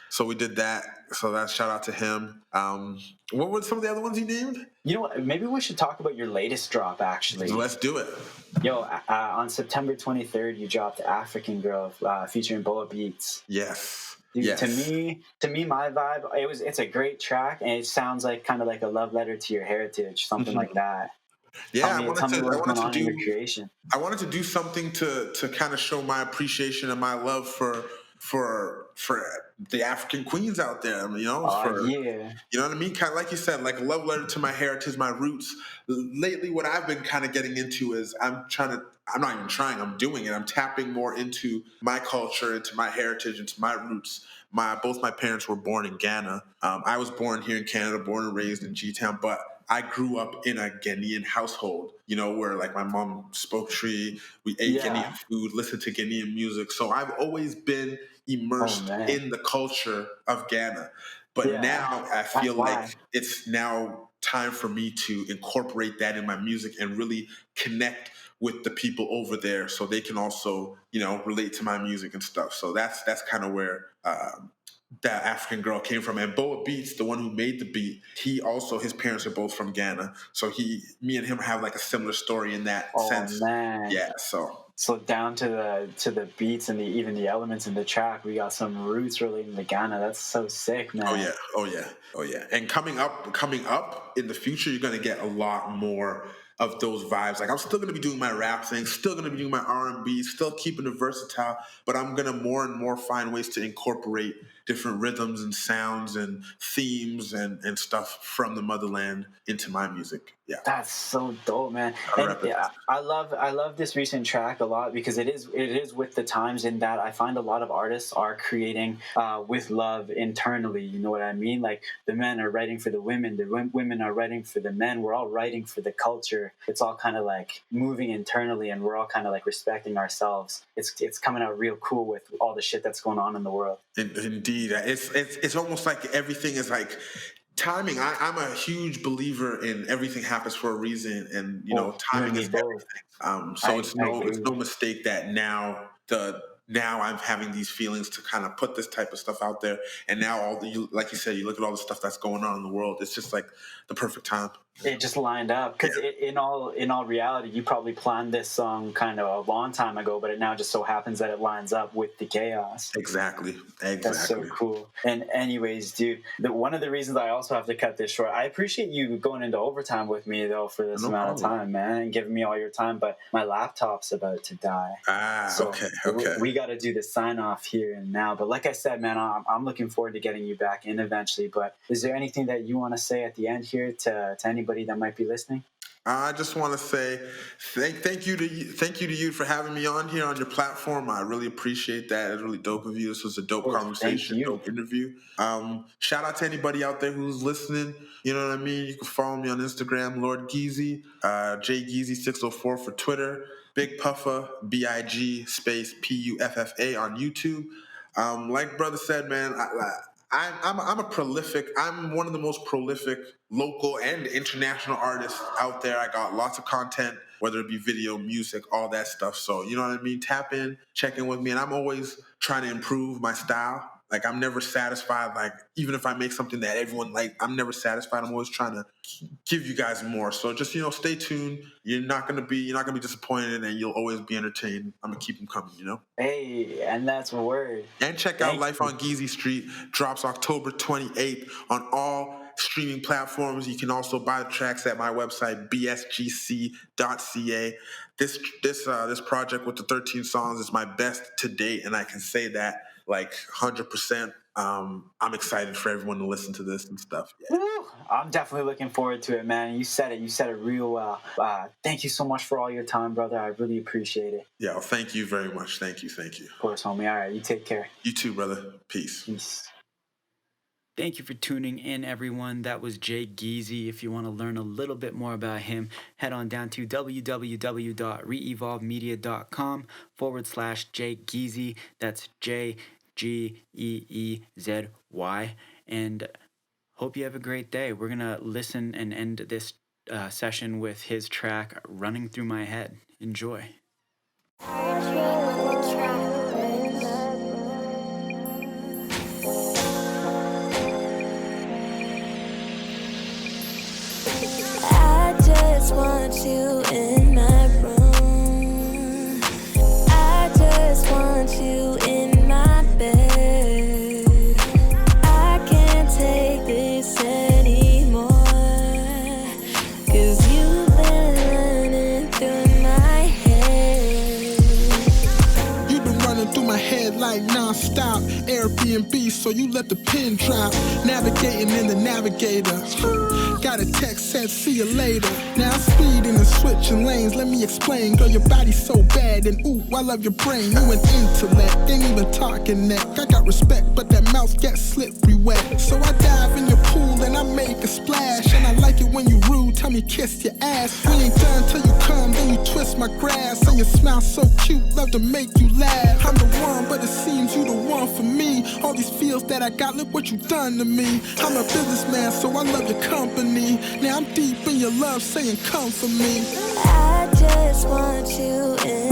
So we did that. So that's shout out to him. What were some of the other ones you named? You know what? Maybe we should talk about your latest drop, actually. Let's do it. Yo, on September 23rd, you dropped African Girl featuring Boa Beats. Yes. Dude, yes. To me, my vibe, it's a great track, and it sounds like kind of like a love letter to your heritage, something like that. Yeah, I wanted to do something to kind of show my appreciation and my love for the African queens out there, you know, you know what I mean? Kind of like you said, like a love letter to my heritage, my roots. Lately, what I've been kind of getting into is I'm doing it. I'm tapping more into my culture, into my heritage, into my roots. Both my parents were born in Ghana. I was born here in Canada, born and raised in G-Town, but I grew up in a Ghanaian household, you know, where like my mom spoke Tree, we ate Ghanaian food, listened to Ghanaian music. So I've always been immersed in the culture of Ghana. But now I feel like it's now time for me to incorporate that in my music and really connect with the people over there so they can also, you know, relate to my music and stuff. So that's kind of where that African Girl came from. And Boa Beats, the one who made the beat, his parents are both from Ghana. So me and him have like a similar story in that sense. Man. Yeah, so down to the beats and even the elements in the track, we got some roots relating to Ghana. That's so sick, man. Oh yeah. And coming up in the future, you're gonna get a lot more of those vibes. Like I'm still gonna be doing my rap thing, still gonna be doing my R&B, still keeping it versatile, but I'm gonna more and more find ways to incorporate different rhythms and sounds and themes and stuff from the motherland into my music. Yeah, that's so dope, man. And I love this recent track a lot because it is with the times in that I find a lot of artists are creating with love internally. You know what I mean? Like the men are writing for the women, the women are writing for the men. We're all writing for the culture. It's all kind of like moving internally, and we're all kind of like respecting ourselves. It's coming out real cool with all the shit that's going on in the world. Indeed, it's almost like everything is like timing. I'm a huge believer in everything happens for a reason, and you know, timing is everything. So it's no mistake that now I'm having these feelings to kind of put this type of stuff out there, and now like you said, you look at all the stuff that's going on in the world. It's just like the perfect time. It just lined up because in all reality, you probably planned this song kind of a long time ago, but it now just so happens that it lines up with the chaos. Exactly. That's so cool. And anyways, dude, one of the reasons I also have to cut this short, I appreciate you going into overtime with me though for this amount of time, man, and giving me all your time. But my laptop's about to die. Okay. We got to do the sign off here and now. But like I said, man, I'm looking forward to getting you back in eventually. But is there anything that you want to say at the end here to anybody that might be listening? I just want to say thank you to you for having me on here on your platform. I really appreciate that. It's really dope of you. This was a dope conversation, dope interview. Shout out to anybody out there who's listening. You know what I mean? You can follow me on Instagram, Lord Geezy, J-Geezy 604 for Twitter, Big Puffa, BIG space PUFFA on YouTube. Like brother said, man, I'm one of the most prolific local and international artists out there. I got lots of content, whether it be video, music, all that stuff. So, you know what I mean? Tap in, check in with me. And I'm always trying to improve my style. Like, I'm never satisfied. Like, even if I make something that everyone I'm never satisfied. I'm always trying to give you guys more. So just, you know, stay tuned. You're not gonna be disappointed, and you'll always be entertained. I'm gonna keep them coming, you know. Hey, and that's a word. And check out Life on Geezy Street. Drops October 28th on all streaming platforms. You can also buy the tracks at my website, bsgc.ca. This project with the 13 songs is my best to date, and I can say that like 100%. I'm excited for everyone to listen to this and stuff. Yeah. I'm definitely looking forward to it, man. You said it real well. Thank you so much for all your time, brother. I really appreciate it. Yeah, well, thank you very much. Thank you. Of course, homie. All right, you take care. You too, brother. Peace. Thank you for tuning in, everyone. That was J-Geezy. If you want to learn a little bit more about him, head on down to www.reevolvemedia.com/J-Geezy. That's J-Geezy. And hope you have a great day. We're going to listen and end this session with his track, Running Through My Head. Enjoy. Want you in my room. I just want you in my bed. I can't take this anymore, 'cause you've been running through my head. You've been running through my head like non-stop. Airbnb, so you let the pin drop. Navigating in the navigator. Got a text, said see you later. Now I'm speeding and switching lanes. Let me explain, girl, your body's so bad. And ooh, I love your brain. You an intellect, ain't even talking neck. I got respect, but that mouth gets slippery wet. So I dive in your pool and I make a splash. And I like it when you rude and kiss your ass. We ain't done till you come, then you twist my grass. And your smile so cute, love to make you laugh. I'm the one, but it seems you the one for me. All these feels that I got, look what you done to me. I'm a businessman, so I love your company. Now I'm deep in your love, saying come for me. I just want you in